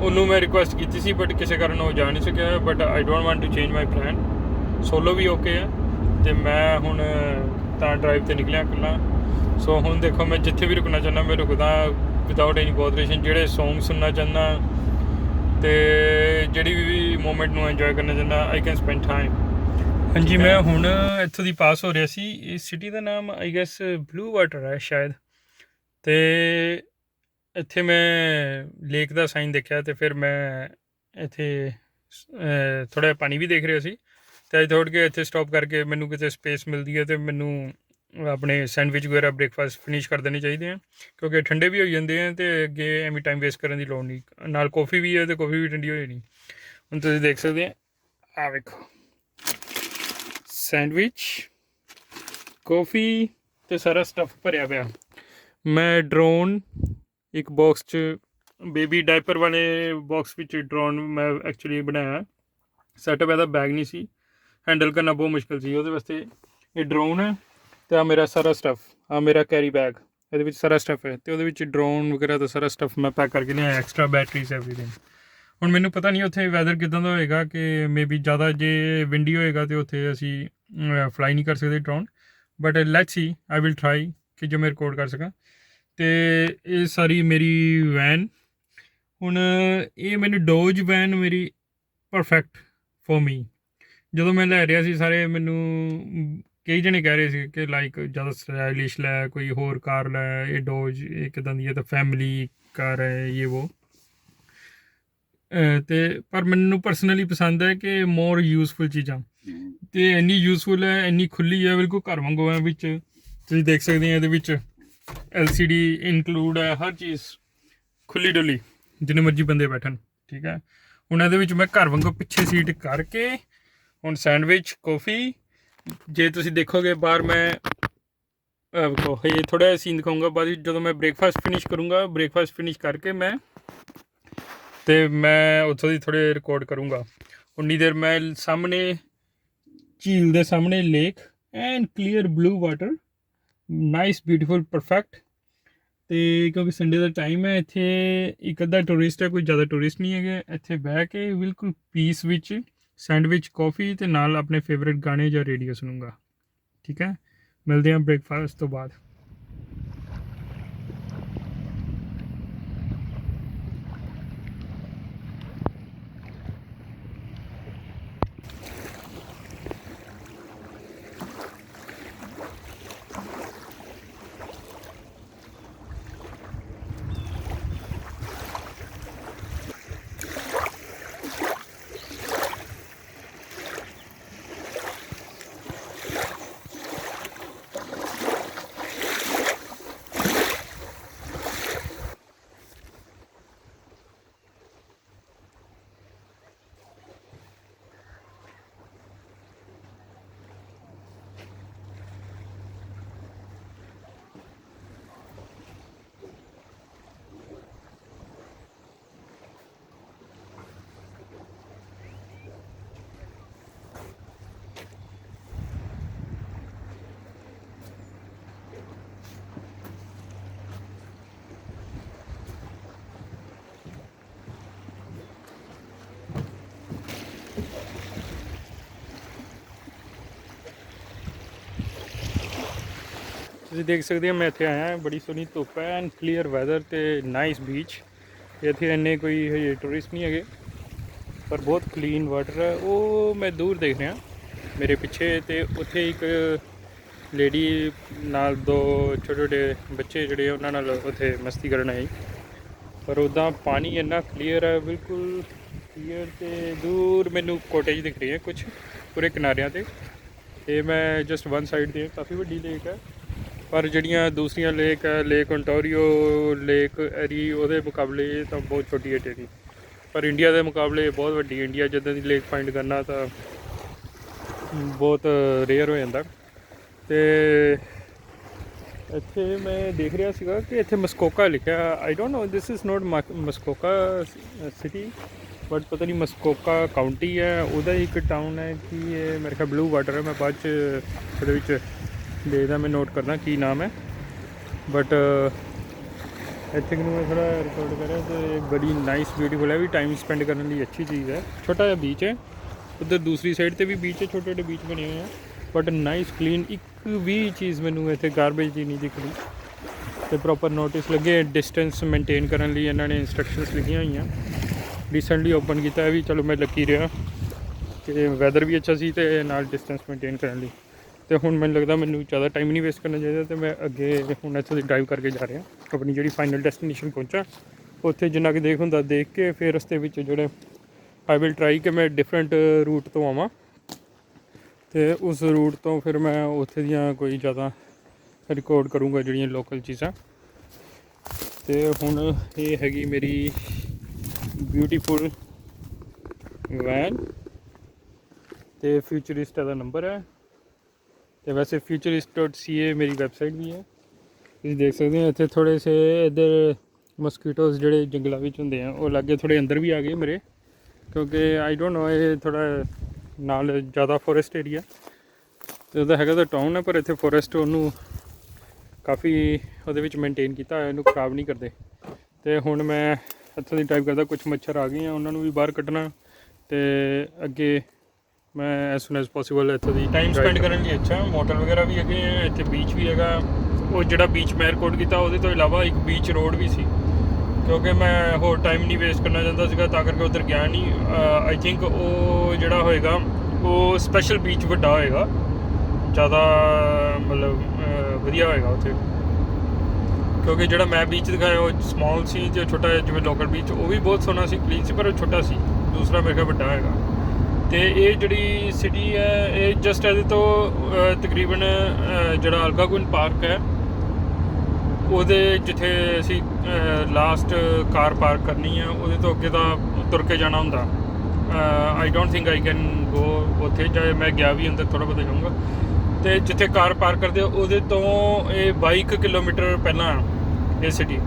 Speaker 1: ਉਹਨੂੰ ਮੈਂ ਰਿਕੁਐਸਟ ਕੀਤੀ ਸੀ ਬਟ ਕਿਸੇ ਕਾਰਨ ਉਹ ਜਾ ਨਹੀਂ ਸਕਿਆ but I don't want to change my plan solo ਵੀ ਓਕੇ ਹੈ ਅਤੇ ਮੈਂ ਹੁਣ ਤਾਂ ਡਰਾਈਵ 'ਤੇ ਨਿਕਲਿਆ ਇਕੱਲਾ ਸੋ ਹੁਣ ਦੇਖੋ ਮੈਂ ਜਿੱਥੇ ਵੀ ਰੁਕਣਾ ਚਾਹੁੰਦਾ ਮੈਂ ਰੁਕਦਾ ਵਿਦਆਊਟ ਐਨੀ ਬੋਦਰੇਸ਼ਨ ਜਿਹੜੇ ਸੌਂਗ ਸੁਣਨਾ ਚਾਹੁੰਦਾ ਅਤੇ ਜਿਹੜੀ ਵੀ ਮੂਮੈਂਟ ਨੂੰ ਇੰਜੋਏ ਕਰਨਾ ਚਾਹੁੰਦਾ ਆਈ ਕੈਨ ਸਪੈਂਡ ਟਾਈਮ ਹਾਂਜੀ ਮੈਂ ਹੁਣ ਇੱਥੋਂ ਦੀ ਪਾਸ ਹੋ ਰਿਹਾ ਸੀ ਇਸ ਸਿਟੀ ਦਾ ਨਾਮ ਆਈ ਗੈਸ ਬਲੂ ਵਾਟਰ ਹੈ ਸ਼ਾਇਦ ਅਤੇ ਇੱਥੇ ਮੈਂ ਲੇਕ ਦਾ ਸਾਈਨ ਦੇਖਿਆ ਅਤੇ ਫਿਰ ਮੈਂ ਇੱਥੇ ਥੋੜ੍ਹਾ ਜਿਹਾ ਪਾਣੀ ਵੀ ਦੇਖ ਰਿਹਾ ਸੀ ਅਤੇ ਅੱਜ ਥੋੜ੍ਹ ਕੇ ਇੱਥੇ ਸਟੋਪ ਕਰਕੇ ਮੈਨੂੰ ਕਿਤੇ ਸਪੇਸ ਮਿਲਦੀ ਹੈ ਅਤੇ ਮੈਨੂੰ ਆਪਣੇ ਸੈਂਡਵਿਚ ਵਗੈਰਾ ਬ੍ਰੇਕਫਾਸਟ ਫਿਨਿਸ਼ ਕਰ ਦੇਣੇ ਚਾਹੀਦੇ ਆ ਕਿਉਂਕਿ ਠੰਡੇ ਵੀ ਹੋ ਜਾਂਦੇ ਆ ਅਤੇ ਅੱਗੇ ਐਵੇਂ ਟਾਈਮ ਵੇਸਟ ਕਰਨ ਦੀ ਲੋੜ ਨਹੀਂ ਨਾਲ ਕੌਫੀ ਵੀ ਹੈ ਅਤੇ ਕੌਫੀ ਵੀ ਠੰਡੀ ਹੋ ਜਾਣੀ ਹੁਣ ਤੁਸੀਂ ਦੇਖ ਸਕਦੇ ਆ ਵੇਖੋ ਸੈਂਡਵਿਚ ਕੌਫੀ ਅਤੇ ਸਾਰਾ ਸਟੱਫ ਭਰਿਆ ਪਿਆ ਮੈਂ ਡਰੋਨ ਇੱਕ ਬਾਕਸ 'ਚ ਬੇਬੀ ਡਾਇਪਰ ਵਾਲੇ ਬਾਕਸ ਵਿੱਚ ਡਰੋਨ ਮੈਂ ਐਕਚੁਅਲੀ ਬਣਾਇਆ ਸੈਟਅਪ ਇਹਦਾ ਬੈਗ ਨਹੀਂ ਸੀ ਹੈਂਡਲ ਕਰਨਾ ਬਹੁਤ ਮੁਸ਼ਕਿਲ ਸੀ। ਉਹਦੇ ਵਾਸਤੇ ਇਹ ਡਰੋਨ ਹੈ ਅਤੇ ਆ ਮੇਰਾ ਸਾਰਾ ਸਟੱਫ, ਆ ਮੇਰਾ ਕੈਰੀ ਬੈਗ, ਇਹਦੇ ਵਿੱਚ ਸਾਰਾ ਸਟੱਫ ਹੈ ਅਤੇ ਉਹਦੇ ਵਿੱਚ ਡਰੋਨ ਵਗੈਰਾ ਦਾ ਸਾਰਾ ਸਟੱਫ ਮੈਂ ਪੈਕ ਕਰਕੇ ਲਿਆਇਆ, ਐਕਸਟਰਾ ਬੈਟਰੀਜ਼ ਐਵਰੀਥਿੰਗ। ਹੁਣ ਮੈਨੂੰ ਪਤਾ ਨਹੀਂ ਉੱਥੇ ਵੈਦਰ ਕਿੱਦਾਂ ਦਾ ਹੋਏਗਾ, ਕਿ ਮੇ ਬੀ ਜ਼ਿਆਦਾ ਜੇ ਵਿੰਡੀ ਹੋਏਗਾ ਤਾਂ ਉੱਥੇ ਅਸੀਂ ਫਲਾਈ ਨਹੀਂ ਕਰ ਸਕਦੇ drone, but let's see, I will try ਕਿ ਜੋ ਮੈਂ ਰਿਕਾਰਡ ਕਰ ਸਕਾਂ। ਅਤੇ ਇਹ ਸਾਰੀ ਮੇਰੀ ਵੈਨ, ਹੁਣ ਇਹ ਮੈਨੂੰ ਡੋਜ ਵੈਨ ਮੇਰੀ ਪਰਫੈਕਟ ਫੋਰ ਮੀ। ਜਦੋਂ ਮੈਂ ਲੈ ਰਿਹਾ ਸੀ ਸਾਰੇ ਮੈਨੂੰ ਕਈ ਜਣੇ ਕਹਿ ਰਹੇ ਸੀ ਕਿ ਲਾਈਕ ਜ਼ਿਆਦਾ ਸਟਾਈਲਿਸ਼ ਲੈ, ਕੋਈ ਹੋਰ ਕਾਰ ਲੈ, ਇਹ ਡੋਜ ਇਹ ਕਿੱਦਾਂ ਦੀ ਹੈ, ਤਾਂ ਫੈਮਿਲੀ ਕਾਰ ਹੈ ਇਹ ਵੋ। ਅਤੇ ਪਰ ਮੈਨੂੰ ਪਰਸਨਲੀ ਪਸੰਦ ਹੈ ਕਿ ਮੋਰ ਯੂਜ਼ਫੁਲ ਚੀਜ਼ਾਂ, ਅਤੇ ਇੰਨੀ ਯੂਜ਼ਫੁਲ ਹੈ, ਇੰਨੀ ਖੁੱਲ੍ਹੀ ਹੈ, ਬਿਲਕੁਲ ਘਰ ਵਾਂਗੂ ਹੈ। ਵਿੱਚ ਤੁਸੀਂ ਦੇਖ ਸਕਦੇ ਹੋ ਇਹਦੇ ਵਿੱਚ LCD ਇਨਕਲੂਡ ਹੈ, ਹਰ ਚੀਜ਼ ਖੁੱਲ੍ਹੀ ਡੁੱਲੀ, ਜਿੰਨੇ ਮਰਜ਼ੀ ਬੰਦੇ ਬੈਠਣ, ਠੀਕ ਹੈ। ਹੁਣ ਇਹਦੇ ਵਿੱਚ ਮੈਂ ਘਰ ਵਾਂਗੂ ਪਿੱਛੇ ਸੀਟ ਕਰਕੇ ਹੁਣ ਸੈਂਡਵਿਚ, ਕੌਫੀ, ਜੇ ਤੁਸੀਂ ਦੇਖੋਗੇ ਬਾਹਰ ਮੈਂ ਇਹ ਥੋੜ੍ਹਾ ਜਿਹਾ ਸੀਨ ਦਿਖਾਊਂਗਾ ਬਾਅਦ ਵਿੱਚ, ਜਦੋਂ ਮੈਂ ਬ੍ਰੇਕਫਾਸਟ ਫਿਨਿਸ਼ ਕਰੂੰਗਾ। ਬ੍ਰੇਕਫਾਸਟ ਫਿਨਿਸ਼ ਕਰਕੇ ਮੈਂ ਉੱਥੋਂ ਦੀ ਥੋੜ੍ਹੇ ਰਿਕਾਰਡ ਕਰੂੰਗਾ। ਉਨੀ ਦੇਰ ਮੈਂ ਸਾਹਮਣੇ ਝੀਲ ਦੇ ਸਾਹਮਣੇ lake and clear blue water, nice beautiful perfect. ਅਤੇ ਕਿਉਂਕਿ ਸੰਡੇ ਦਾ ਟਾਈਮ ਹੈ, ਇੱਥੇ ਇੱਕ ਅੱਧਾ ਟੂਰਿਸਟ ਹੈ, ਕੋਈ ਜ਼ਿਆਦਾ ਟੂਰਿਸਟ ਨਹੀਂ ਹੈਗੇ। ਇੱਥੇ ਬਹਿ ਕੇ ਬਿਲਕੁਲ ਪੀਸ ਵਿੱਚ ਸੈਂਡਵਿਚ, ਕੌਫੀ ਅਤੇ ਨਾਲ ਆਪਣੇ ਫੇਵਰੇਟ ਗਾਣੇ ਜਾਂ ਰੇਡੀਓ ਸੁਣੂੰਗਾ, ਠੀਕ ਹੈ। ਮਿਲਦੇ ਹਾਂ ਬ੍ਰੇਕਫਾਸਟ ਤੋਂ ਬਾਅਦ। ਤੁਸੀਂ ਦੇਖ ਸਕਦੇ ਹੋ ਮੈਂ ਇੱਥੇ ਆਇਆ, ਬੜੀ ਸੋਹਣੀ ਧੁੱਪ ਹੈ ਐਂਡ ਕਲੀਅਰ ਵੈਦਰ ਅਤੇ ਨਾਈਸ ਬੀਚ। ਇੱਥੇ ਇੰਨੇ ਕੋਈ ਹਜੇ ਟੂਰਿਸਟ ਨਹੀਂ ਹੈਗੇ, ਪਰ ਬਹੁਤ ਕਲੀਨ ਵਾਟਰ ਹੈ। ਉਹ ਮੈਂ ਦੂਰ ਦੇਖ ਰਿਹਾ ਮੇਰੇ ਪਿੱਛੇ, ਅਤੇ ਉੱਥੇ ਇੱਕ ਲੇਡੀ ਨਾਲ ਦੋ ਛੋਟੇ ਛੋਟੇ ਬੱਚੇ ਜਿਹੜੇ ਉਹਨਾਂ ਨਾਲ ਉੱਥੇ ਮਸਤੀ ਕਰਨ ਆਏ। ਪਰ ਉੱਦਾਂ ਪਾਣੀ ਇੰਨਾ ਕਲੀਅਰ ਹੈ, ਬਿਲਕੁਲ ਕਲੀਅਰ। ਅਤੇ ਦੂਰ ਮੈਨੂੰ ਕੋਟੇਜ ਦਿਖ ਰਹੀ ਹੈ ਕੁਛ ਪੂਰੇ ਕਿਨਾਰਿਆਂ 'ਤੇ, ਅਤੇ ਮੈਂ ਜਸਟ ਵਨ ਸਾਈਡ 'ਤੇ ਕਾਫੀ ਵੱਡੀ ਲੇਕ ਹੈ। ਪਰ ਜਿਹੜੀਆਂ ਦੂਸਰੀਆਂ ਲੇਕ ਹੈ, ਲੇਕ ਓਨਟਾਰੀਓ, ਲੇਕ ਐਰੀ, ਉਹਦੇ ਮੁਕਾਬਲੇ ਤਾਂ ਬਹੁਤ ਛੋਟੀ ਹੈ ਟੇਰੀ। ਪਰ ਇੰਡੀਆ ਦੇ ਮੁਕਾਬਲੇ ਬਹੁਤ ਵੱਡੀ। ਇੰਡੀਆ ਜਿੱਦਾਂ ਦੀ ਲੇਕ ਫਾਈਂਡ ਕਰਨਾ ਤਾਂ ਬਹੁਤ ਰੇਅਰ ਹੋ ਜਾਂਦਾ। ਅਤੇ ਇੱਥੇ ਮੈਂ ਦੇਖ ਰਿਹਾ ਸੀਗਾ ਕਿ ਇੱਥੇ ਮਸਕੋਕਾ ਲਿਖਿਆ, I don't know, this is not Muskoka city, but ਪਤਾ ਨਹੀਂ ਮਸਕੋਕਾ ਕਾਊਂਟੀ ਹੈ, ਉਹਦਾ ਇੱਕ ਟਾਊਨ ਹੈ ਕਿ ਇਹ ਮੇਰੇ ਖਿਆਲ ਬਲੂ ਵਾਟਰ ਹੈ। ਮੈਂ ਬਾਅਦ 'ਚ ਉਹਦੇ ਵਿੱਚ ਦੇਖਦਾ, ਮੈਂ ਨੋਟ ਕਰਦਾ ਕੀ ਨਾਮ ਹੈ। ਬਟ ਇੱਥੇ ਨੂੰ ਮੈਂ ਥੋੜ੍ਹਾ ਰਿਕਾਰਡ ਕਰਿਆ ਅਤੇ ਬੜੀ ਨਾਈਸ ਬਿਊਟੀਫੁਲ ਹੈ, ਵੀ ਟਾਈਮ ਸਪੈਂਡ ਕਰਨ ਲਈ ਅੱਛੀ ਚੀਜ਼ ਹੈ। ਛੋਟਾ ਜਿਹਾ ਬੀਚ ਹੈ, ਉੱਧਰ ਦੂਸਰੀ ਸਾਈਡ 'ਤੇ ਵੀ ਬੀਚ ਹੈ, ਛੋਟੇ ਛੋਟੇ ਬੀਚ ਬਣੇ ਹੋਏ ਆ, ਬਟ ਨਾਈਸ ਕਲੀਨ। ਇੱਕ ਵੀ ਚੀਜ਼ ਮੈਨੂੰ ਇੱਥੇ ਗਾਰਬੇਜ ਦੀ ਨਹੀਂ ਦਿਖ ਰਹੀ। ਅਤੇ ਪ੍ਰੋਪਰ ਨੋਟਿਸ ਲੱਗੇ ਡਿਸਟੈਂਸ ਮੇਨਟੇਨ ਕਰਨ ਲਈ, ਇਹਨਾਂ ਨੇ ਇੰਸਟਰਕਸ਼ਨਸ ਲਿਖੀਆਂ ਹੋਈਆਂ। ਰੀਸੈਂਟਲੀ ਓਪਨ ਕੀਤਾ ਵੀ, ਚਲੋ ਮੈਂ ਲੱਕੀ ਰਿਹਾ ਕਿ ਵੈਦਰ ਵੀ ਅੱਛਾ ਸੀ ਅਤੇ ਨਾਲ ਡਿਸਟੈਂਸ ਮੇਨਟੇਨ ਕਰਨ ਲਈ। ਅਤੇ ਹੁਣ ਮੈਨੂੰ ਲੱਗਦਾ ਮੈਨੂੰ ਜ਼ਿਆਦਾ ਟਾਈਮ ਨਹੀਂ ਵੇਸਟ ਕਰਨਾ ਚਾਹੀਦਾ, ਅਤੇ ਮੈਂ ਅੱਗੇ ਹੁਣ ਇੱਥੋਂ ਦੀ ਡਰਾਈਵ ਕਰਕੇ ਜਾ ਰਿਹਾ ਆਪਣੀ ਜਿਹੜੀ ਫਾਈਨਲ ਡੈਸਟੀਨੇਸ਼ਨ ਪਹੁੰਚਾ। ਉੱਥੇ ਜਿੰਨਾ ਕੁ ਦੇਖ ਹੁੰਦਾ ਦੇਖ ਕੇ, ਫਿਰ ਰਸਤੇ ਵਿੱਚ ਜਿਹੜੇ ਆਈ ਵਿਲ ਟਰਾਈ ਕਿ ਮੈਂ ਡਿਫਰੈਂਟ ਰੂਟ ਤੋਂ ਆਵਾਂ, ਅਤੇ ਉਸ ਰੂਟ ਤੋਂ ਫਿਰ ਮੈਂ ਉੱਥੇ ਦੀਆਂ ਕੋਈ ਜ਼ਿਆਦਾ ਰਿਕਾਰਡ ਕਰੂੰਗਾ ਜਿਹੜੀਆਂ ਲੋਕਲ ਚੀਜ਼ਾਂ। ਅਤੇ ਹੁਣ ਇਹ ਹੈਗੀ ਮੇਰੀ ਬਿਊਟੀਫੁਲ ਵੈਨ, ਅਤੇ ਫਿਊਚਰਿਸਟ ਦਾ ਨੰਬਰ ਹੈ। ਅਤੇ ਵੈਸੇ futurist.ca ਮੇਰੀ ਵੈਬਸਾਈਟ ਵੀ ਹੈ, ਤੁਸੀਂ ਦੇਖ ਸਕਦੇ ਹੋ। ਇੱਥੇ ਥੋੜ੍ਹੇ ਸੇ ਇੱਧਰ ਮਸਕੀਟੋਜ਼ ਜਿਹੜੇ ਜੰਗਲਾਂ ਵਿੱਚ ਹੁੰਦੇ ਆ, ਉਹ ਲਾਗੇ ਥੋੜ੍ਹੇ ਅੰਦਰ ਵੀ ਆ ਗਏ ਮੇਰੇ, ਕਿਉਂਕਿ ਆਈ ਡੋਂਟ ਨੋ, ਇਹ ਥੋੜ੍ਹਾ ਨਾਲ ਜ਼ਿਆਦਾ ਫੋਰੈਸਟ ਏਰੀਆ ਤੇ ਉਹਦਾ ਹੈਗਾ ਤਾਂ ਟਾਊਨ ਹੈ, ਪਰ ਇੱਥੇ ਫੋਰੈਸਟ ਉਹਨੂੰ ਕਾਫੀ ਉਹਦੇ ਵਿੱਚ ਮੇਨਟੇਨ ਕੀਤਾ ਹੋਇਆ, ਇਹਨੂੰ ਖਰਾਬ ਨਹੀਂ ਕਰਦੇ। ਤੇ ਹੁਣ ਮੈਂ ਇੱਥੋਂ ਦੀ ਟਾਈਪ ਕਰਦਾ, ਕੁਝ ਮੱਛਰ ਆ ਗਏ ਆ ਉਹਨਾਂ ਨੂੰ ਵੀ ਬਾਹਰ ਕੱਢਣਾ, ਤੇ ਅੱਗੇ ਮੈਂ ਐਸ ਸੂਨ ਐਜ਼ ਪੋਸੀਬਲ ਇੱਥੋਂ ਦੀ ਟਾਈਮ ਸਪੈਂਡ ਕਰਨ ਲਈ ਅੱਛਾ ਮੋਟਰ ਵਗੈਰਾ ਵੀ ਹੈਗੇ ਆ, ਇੱਥੇ ਬੀਚ ਵੀ ਹੈਗਾ। ਉਹ ਜਿਹੜਾ ਬੀਚ ਮੈਂ ਰਿਕਾਰਡ ਕੀਤਾ ਉਹਦੇ ਤੋਂ ਇਲਾਵਾ ਇੱਕ ਬੀਚ ਰੋਡ ਵੀ ਸੀ, ਕਿਉਂਕਿ ਮੈਂ ਹੋਰ ਟਾਈਮ ਨਹੀਂ ਵੇਸਟ ਕਰਨਾ ਚਾਹੁੰਦਾ ਸੀਗਾ, ਤਾਂ ਕਰਕੇ ਉੱਧਰ ਗਿਆ ਨਹੀਂ। ਆਈ ਥਿੰਕ ਉਹ ਜਿਹੜਾ ਹੋਏਗਾ ਉਹ ਸਪੈਸ਼ਲ ਬੀਚ ਵੱਡਾ ਹੋਏਗਾ, ਜ਼ਿਆਦਾ ਮਤਲਬ ਵਧੀਆ ਹੋਏਗਾ ਉੱਥੇ, ਕਿਉਂਕਿ ਜਿਹੜਾ ਮੈਂ ਬੀਚ ਦਿਖਾਇਆ ਉਹ ਸਮਾਲ ਸੀ ਅਤੇ ਛੋਟਾ ਜਿਵੇਂ ਲੋਕਲ ਬੀਚ, ਉਹ ਵੀ ਬਹੁਤ ਸੋਹਣਾ ਸੀ, ਕਲੀਨ ਸੀ, ਪਰ ਉਹ ਛੋਟਾ ਸੀ। ਦੂਸਰਾ ਮੇਰੇ ਖਿਆਲ ਵੱਡਾ ਹੈਗਾ। ਅਤੇ ਇਹ ਜਿਹੜੀ ਸਿਟੀ ਹੈ ਇਹ ਜਸਟ ਇਹਦੇ ਤੋਂ ਤਕਰੀਬਨ ਜਿਹੜਾ ਅਲਗਾਗੁਨ ਪਾਰਕ ਹੈ ਉਹਦੇ ਜਿੱਥੇ ਅਸੀਂ ਲਾਸਟ ਕਾਰ ਪਾਰਕ ਕਰਨੀ ਆ ਉਹਦੇ ਤੋਂ ਅੱਗੇ ਤਾਂ ਤੁਰ ਕੇ ਜਾਣਾ ਹੁੰਦਾ। I don't think I can go ਉੱਥੇ, ਚਾਹੇ ਮੈਂ ਗਿਆ ਵੀ ਅੰਦਰ ਥੋੜ੍ਹਾ ਬਹੁਤਾ ਜਾਊਂਗਾ। ਅਤੇ ਜਿੱਥੇ ਕਾਰ ਪਾਰਕ ਕਰਦੇ ਉਹਦੇ ਤੋਂ ਇਹ 22 ਕਿਲੋਮੀਟਰ ਪਹਿਲਾਂ ਇਹ ਸਿਟੀ,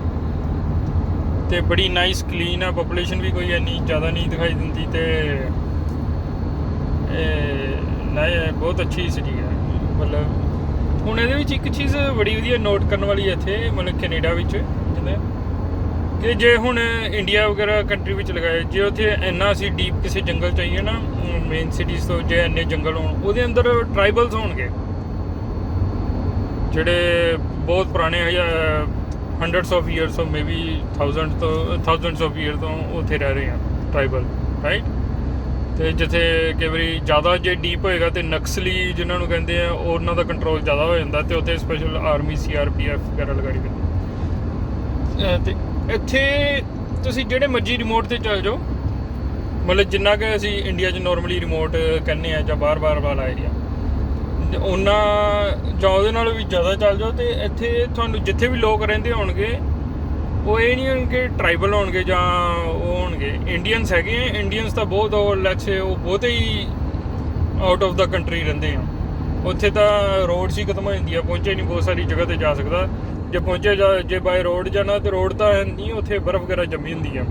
Speaker 1: ਅਤੇ ਬੜੀ ਨਾਈਸ ਕਲੀਨ ਆ, ਪਾਪੂਲੇਸ਼ਨ ਵੀ ਕੋਈ ਇੰਨੀ ਜ਼ਿਆਦਾ ਨਹੀਂ ਦਿਖਾਈ ਦਿੰਦੀ, ਅਤੇ ਬਹੁਤ ਅੱਛੀ ਸਿਟੀ ਹੈ। ਮਤਲਬ ਹੁਣ ਇਹਦੇ ਵਿੱਚ ਇੱਕ ਚੀਜ਼ ਬੜੀ ਵਧੀਆ ਨੋਟ ਕਰਨ ਵਾਲੀ ਹੈ ਇੱਥੇ, ਮਤਲਬ ਕੈਨੇਡਾ ਵਿੱਚ ਜਿੱਦਾਂ ਕਿ ਜੇ ਹੁਣ ਇੰਡੀਆ ਵਗੈਰਾ ਕੰਟਰੀ ਵਿੱਚ ਲਗਾਏ, ਜੇ ਉੱਥੇ ਇੰਨਾ ਅਸੀਂ ਡੀਪ ਕਿਸੇ ਜੰਗਲ ਚਾਹੀਏ ਨਾ ਮੇਨ ਸਿਟੀਜ਼ ਤੋਂ, ਜੇ ਇੰਨੇ ਜੰਗਲ ਹੋਣ ਉਹਦੇ ਅੰਦਰ ਟਰਾਈਬਲਸ ਹੋਣਗੇ ਜਿਹੜੇ ਬਹੁਤ ਪੁਰਾਣੇ ਹੰਡਰਡਸ ਆਫ ਈਅਰਸ ਤੋਂ, ਮੇਬੀ ਥਾਊਜ਼ੈਂਡਸ ਆਫ ਈਅਰ ਤੋਂ ਉੱਥੇ ਰਹਿ ਰਹੇ ਆ ਟਰਾਈਬਲ, ਰਾਈਟ। ਅਤੇ ਜਿੱਥੇ ਕਈ ਵਾਰੀ ਜ਼ਿਆਦਾ ਜੇ ਡੀਪ ਹੋਏਗਾ ਅਤੇ ਨਕਸਲੀ ਜਿਹਨਾਂ ਨੂੰ ਕਹਿੰਦੇ ਆ ਉਹਨਾਂ ਦਾ ਕੰਟਰੋਲ ਜ਼ਿਆਦਾ ਹੋ ਜਾਂਦਾ, ਅਤੇ ਉੱਥੇ ਸਪੈਸ਼ਲ ਆਰਮੀ CRPF ਵਗੈਰਾ ਲਗਾਈ ਪੈਂਦੀ। ਅਤੇ ਇੱਥੇ ਤੁਸੀਂ ਜਿਹੜੇ ਮਰਜ਼ੀ ਰਿਮੋਟ 'ਤੇ ਚੱਲ ਜਾਓ, ਮਤਲਬ ਜਿੰਨਾ ਕਿ ਅਸੀਂ ਇੰਡੀਆ 'ਚ ਨੋਰਮਲੀ ਰਿਮੋਟ ਕਹਿੰਦੇ ਆ ਜਾਂ ਬਾਹਰ ਵਾਲਾ ਏਰੀਆ, ਉਹਨਾਂ ਜਾਂ ਉਹਦੇ ਨਾਲੋਂ ਵੀ ਜ਼ਿਆਦਾ ਚੱਲ ਜਾਓ, ਅਤੇ ਇੱਥੇ ਤੁਹਾਨੂੰ ਜਿੱਥੇ ਵੀ ਲੋਕ ਰਹਿੰਦੇ ਹੋਣਗੇ ਉਹ ਇਹ ਨਹੀਂ ਹੋਣਗੇ ਟਰਾਈਬਲ ਹੋਣਗੇ ਜਾਂ ਉਹ ਹੋਣਗੇ ਇੰਡੀਅਨਸ ਹੈਗੇ ਆ। ਇੰਡੀਅਨਸ ਤਾਂ ਬਹੁਤ ਲੈਟਸ ਸੇ ਉਹ ਬਹੁਤ ਹੀ ਆਊਟ ਆਫ ਦਾ ਕੰਟਰੀ ਰਹਿੰਦੇ ਆ, ਉੱਥੇ ਤਾਂ ਰੋਡਸ ਹੀ ਖਤਮ ਹੋ ਜਾਂਦੀ ਆ, ਪਹੁੰਚੇ ਨਹੀਂ ਬਹੁਤ ਸਾਰੀ ਜਗ੍ਹਾ 'ਤੇ ਜਾ ਸਕਦਾ। ਜੇ ਪਹੁੰਚੇ ਜੇ ਬਾਏ ਰੋਡ ਜਾਣਾ ਤਾਂ ਰੋਡ ਤਾਂ ਨਹੀਂ, ਉੱਥੇ ਬਰਫ਼ ਵਗੈਰਾ ਜੰਮੀ ਹੁੰਦੀ ਆ,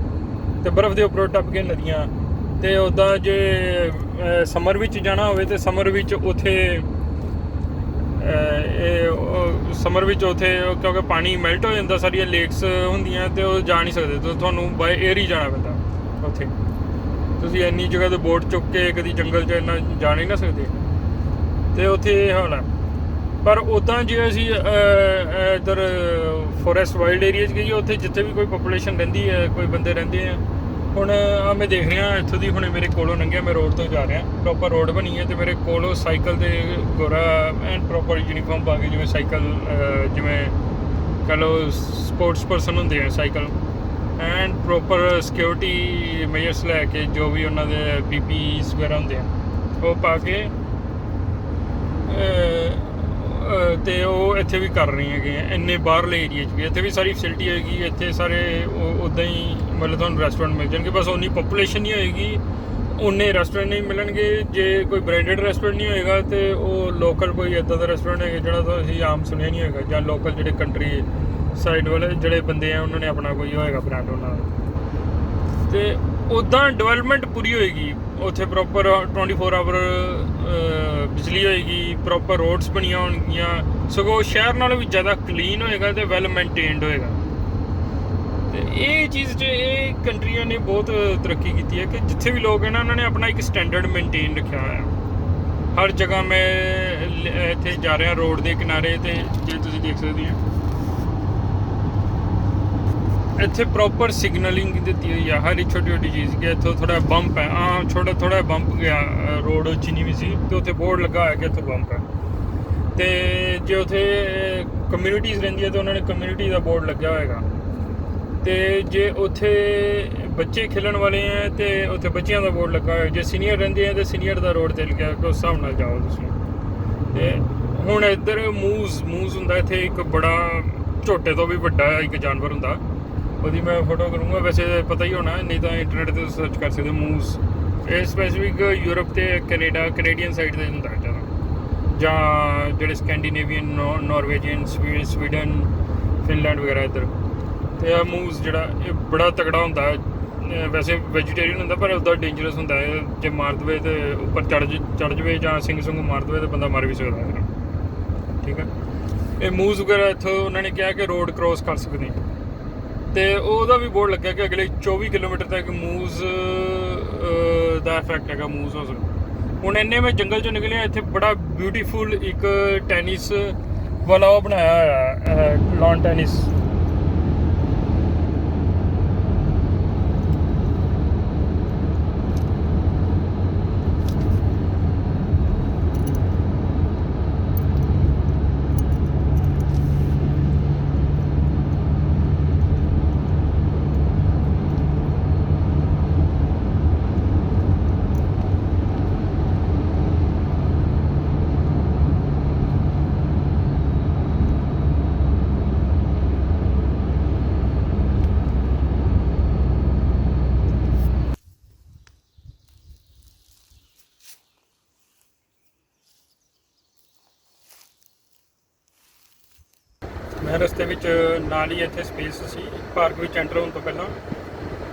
Speaker 1: ਅਤੇ ਬਰਫ਼ ਦੇ ਉੱਪਰੋਂ ਟੱਪ ਕੇ ਨਦੀਆਂ। ਅਤੇ ਉੱਦਾਂ ਜੇ ਸਮਰ ਵਿੱਚ ਜਾਣਾ ਹੋਵੇ ਤਾਂ ਸਮਰ ਵਿੱਚ ਉੱਥੇ ਸਮਰ ਵਿੱਚ ਉੱਥੇ ਕਿਉਂਕਿ ਪਾਣੀ ਮੈਲਟ ਹੋ ਜਾਂਦਾ, ਸਾਰੀਆਂ ਲੇਕਸ ਹੁੰਦੀਆਂ, ਅਤੇ ਉਹ ਜਾ ਨਹੀਂ ਸਕਦੇ, ਤਾਂ ਤੁਹਾਨੂੰ ਬਾਏ ਏਅਰ ਹੀ ਜਾਣਾ ਪੈਂਦਾ ਉੱਥੇ। ਤੁਸੀਂ ਇੰਨੀ ਜਗ੍ਹਾ 'ਤੇ ਬੋਟ ਚੁੱਕ ਕੇ ਕਦੀ ਜੰਗਲ 'ਚ ਇੰਨਾ ਜਾ ਨਹੀਂ ਨਾ ਸਕਦੇ, ਅਤੇ ਉੱਥੇ ਇਹ ਹਾਲ ਹੈ। ਪਰ ਉੱਦਾਂ ਜੇ ਅਸੀਂ ਇੱਧਰ ਫੋਰੈਸਟ ਵਾਈਲਡ ਏਰੀਆ 'ਚ ਗਈਏ, ਉੱਥੇ ਜਿੱਥੇ ਵੀ ਕੋਈ ਪਾਪੂਲੇਸ਼ਨ ਰਹਿੰਦੀ ਹੈ, ਕੋਈ ਬੰਦੇ ਰਹਿੰਦੇ ਆ। ਹੁਣ ਮੈਂ ਦੇਖ ਰਿਹਾ ਇੱਥੋਂ ਦੀ, ਹੁਣੇ ਮੇਰੇ ਕੋਲੋਂ ਲੰਘਿਆ, ਮੈਂ ਰੋਡ ਤੋਂ ਜਾ ਰਿਹਾ, ਪ੍ਰੋਪਰ ਰੋਡ ਬਣੀ ਹੈ, ਅਤੇ ਮੇਰੇ ਕੋਲੋਂ ਸਾਈਕਲ 'ਤੇ ਗੋਰਾ ਐਂਡ ਪ੍ਰੋਪਰ ਯੂਨੀਫਾਰਮ ਪਾ ਕੇ, ਜਿਵੇਂ ਸਾਈਕਲ ਜਿਵੇਂ ਕਹਿ ਲਓ ਸਪੋਰਟਸ ਪਰਸਨ ਹੁੰਦੇ ਆ cycle, and proper security measures ਲੈ ਕੇ, ਜੋ ਵੀ ਉਹਨਾਂ ਦੇ PPEs ਵਗੈਰਾ ਹੁੰਦੇ ਆ ਉਹ ਪਾ ਕੇ, ਅਤੇ ਉਹ ਇੱਥੇ ਵੀ ਕਰ ਰਹੇ ਹੈਗੇ ਇੰਨੇ ਬਾਹਰਲੇ ਏਰੀਏ 'ਚ ਵੀ। ਇੱਥੇ ਵੀ ਸਾਰੀ ਫੈਸਿਲਿਟੀ ਹੋਏਗੀ, ਇੱਥੇ ਸਾਰੇ ਉੱਦਾਂ ਹੀ ਮਤਲਬ ਤੁਹਾਨੂੰ ਰੈਸਟੋਰੈਂਟ ਮਿਲ ਜਾਣਗੇ, ਬਸ ਉਨੀ ਪਾਪੂਲੇਸ਼ਨ ਨਹੀਂ ਹੋਏਗੀ, ਉਨੇ ਰੈਸਟੋਰੈਂਟ ਨਹੀਂ ਮਿਲਣਗੇ। ਜੇ ਕੋਈ ਬ੍ਰਾਂਡਡ ਰੈਸਟੋਰੈਂਟ ਨਹੀਂ ਹੋਏਗਾ ਅਤੇ ਉਹ ਲੋਕਲ ਕੋਈ ਇੱਦਾਂ ਦਾ ਰੈਸਟੋਰੈਂਟ ਹੈਗਾ ਜਿਹੜਾ ਤੁਸੀਂ ਆਮ ਸੁਣਿਆ ਨਹੀਂ ਹੋਏਗਾ, ਜਾਂ ਲੋਕਲ ਜਿਹੜੇ ਕੰਟਰੀ ਸਾਈਡ ਵਾਲੇ ਜਿਹੜੇ ਬੰਦੇ ਆ ਉਹਨਾਂ ਨੇ ਆਪਣਾ ਕੋਈ ਹੋਏਗਾ ਬ੍ਰਾਂਡ ਉਹਨਾਂ ਦਾ। ਅਤੇ ਉੱਦਾਂ ਡਿਵੈਲਪਮੈਂਟ ਪੂਰੀ ਹੋਏਗੀ ਉੱਥੇ, ਪ੍ਰੋਪਰ 24 ਆਵਰ ਬਿਜਲੀ ਹੋਏਗੀ, ਪ੍ਰੋਪਰ ਰੋਡਸ ਬਣੀਆਂ ਹੋਣਗੀਆਂ, ਸਗੋਂ ਸ਼ਹਿਰ ਨਾਲੋਂ ਵੀ ਜ਼ਿਆਦਾ ਕਲੀਨ ਹੋਏਗਾ ਅਤੇ ਵੈਲ ਮੇਨਟੇਨਡ ਹੋਏਗਾ। ਅਤੇ ਇਹ ਚੀਜ਼ 'ਚ ਇਹ ਕੰਟਰੀਆਂ ਨੇ ਬਹੁਤ ਤਰੱਕੀ ਕੀਤੀ ਹੈ ਕਿ ਜਿੱਥੇ ਵੀ ਲੋਕ ਹੈ ਨਾ, ਉਹਨਾਂ ਨੇ ਆਪਣਾ ਇੱਕ ਸਟੈਂਡਰਡ ਮੇਨਟੇਨ ਰੱਖਿਆ ਹੋਇਆ। ਹਰ ਜਗ੍ਹਾ ਮੈਂ ਇੱਥੇ ਜਾ ਰਿਹਾ ਰੋਡ ਦੇ ਕਿਨਾਰੇ, ਅਤੇ ਜੇ ਤੁਸੀਂ ਦੇਖ ਸਕਦੇ ਹੋ ਇੱਥੇ ਪ੍ਰੋਪਰ ਸਿਗਨਲਿੰਗ ਦਿੱਤੀ ਹੋਈ ਆ ਹਰ ਇੱਕ ਛੋਟੀ ਛੋਟੀ ਚੀਜ਼, ਕਿ ਇੱਥੋਂ ਥੋੜ੍ਹਾ ਬੰਪ ਹੈ, ਥੋੜ੍ਹਾ ਬੰਪ ਗਿਆ ਰੋਡ ਚੀਨੀ ਵੀ ਸੀ, ਅਤੇ ਉੱਥੇ ਬੋਰਡ ਲੱਗਾ ਹੋਇਆ ਕਿ ਇੱਥੇ ਬੰਪ ਹੈ। ਅਤੇ ਜੇ ਉੱਥੇ ਕਮਿਊਨਿਟੀਜ਼ ਰਹਿੰਦੀਆਂ ਤਾਂ ਉਹਨਾਂ ਨੇ ਕਮਿਊਨਿਟੀ ਦਾ ਬੋਰਡ ਲੱਗਿਆ ਹੋਏਗਾ, ਅਤੇ ਜੇ ਉੱਥੇ ਬੱਚੇ ਖੇਲਣ ਵਾਲੇ ਹੈ ਅਤੇ ਉੱਥੇ ਬੱਚਿਆਂ ਦਾ ਬੋਰਡ ਲੱਗਾ ਹੋਇਆ, ਜੇ ਸੀਨੀਅਰ ਰਹਿੰਦੇ ਆ ਤਾਂ ਸੀਨੀਅਰ ਦਾ ਰੋਡ 'ਤੇ ਲਿਖਿਆ ਕਿ ਉਸ ਹਿਸਾਬ ਨਾਲ ਜਾਓ ਤੁਸੀਂ। ਅਤੇ ਹੁਣ ਇੱਧਰ ਮੂਜ਼ ਹੁੰਦਾ, ਇੱਥੇ ਇੱਕ ਬੜਾ ਝੋਟੇ ਤੋਂ ਵੀ ਵੱਡਾ ਇੱਕ ਜਾਨਵਰ ਹੁੰਦਾ, ਉਹਦੀ ਮੈਂ ਫੋਟੋ ਕਰੂੰਗਾ, ਵੈਸੇ ਪਤਾ ਹੀ ਹੋਣਾ, ਨਹੀਂ ਤਾਂ ਇੰਟਰਨੈਟ 'ਤੇ ਸਰਚ ਕਰ ਸਕਦੇ ਮੂਜ਼। ਇਹ ਸਪੈਸੀਫਿਕ ਯੂਰਪ ਅਤੇ ਕੈਨੇਡੀਅਨ ਸਾਈਡ 'ਤੇ ਹੁੰਦਾ ਜ਼ਿਆਦਾ, ਜਾਂ ਜਿਹੜੇ ਸਕੈਂਡੀਨੇਵੀਅਨ, ਨੋਰਵੇਜੀਅਨ, ਸਵੀਡਨ, ਫਿਨਲੈਂਡ ਵਗੈਰਾ ਇੱਧਰ। ਅਤੇ ਇਹ ਮੂਜ਼ ਜਿਹੜਾ ਇਹ ਬੜਾ ਤਕੜਾ ਹੁੰਦਾ, ਵੈਸੇ ਵੈਜੀਟੇਰੀਅਨ ਹੁੰਦਾ ਪਰ ਉੱਦਾਂ ਡੇਂਜਰਸ ਹੁੰਦਾ ਹੈ, ਜੇ ਮਾਰ ਦੇਵੇ ਤੇ ਉੱਪਰ ਚੜ ਜਾਵੇ ਜਾਂ ਸਿੰਘ ਸੁੰਗ ਮਾਰ ਦੇਵੇ ਤਾਂ ਬੰਦਾ ਮਰ ਵੀ ਸਕਦਾ ਹੈ। ਠੀਕ ਹੈ, ਇਹ ਮੂਜ਼ ਵਗੈਰਾ ਇੱਥੋਂ ਉਹਨਾਂ ਨੇ ਕਿਹਾ ਕਿ ਰੋਡ ਕ੍ਰੋਸ ਕਰ ਸਕਦੇ ਤੇ ਉਹਦਾ ਵੀ ਬੋਰਡ ਲੱਗਿਆ ਕਿ ਅਗਲੇ 24 ਕਿਲੋਮੀਟਰ ਤੱਕ ਮੂਜ਼ ਦਾ ਇਫੈਕਟ ਹੈਗਾ, ਮੂਜ਼ ਹੋ ਸਕਦਾ। ਹੁਣ ਇੰਨੇ ਮੈਂ ਜੰਗਲ ਚੋਂ ਨਿਕਲਿਆ, ਇੱਥੇ ਬੜਾ ਬਿਊਟੀਫੁਲ ਇੱਕ ਟੈਨਿਸ ਵਾਲਾ ਉਹ ਬਣਾਇਆ ਹੋਇਆ, ਲਾਨ ਟੈਨਿਸ। ਮੈਂ ਰਸਤੇ ਵਿੱਚ ਨਾਲ ਹੀ ਇੱਥੇ ਸਪੇਸ ਸੀ ਪਾਰਕ ਵਿੱਚ ਐਂਟਰ ਹੋਣ ਤੋਂ ਪਹਿਲਾਂ,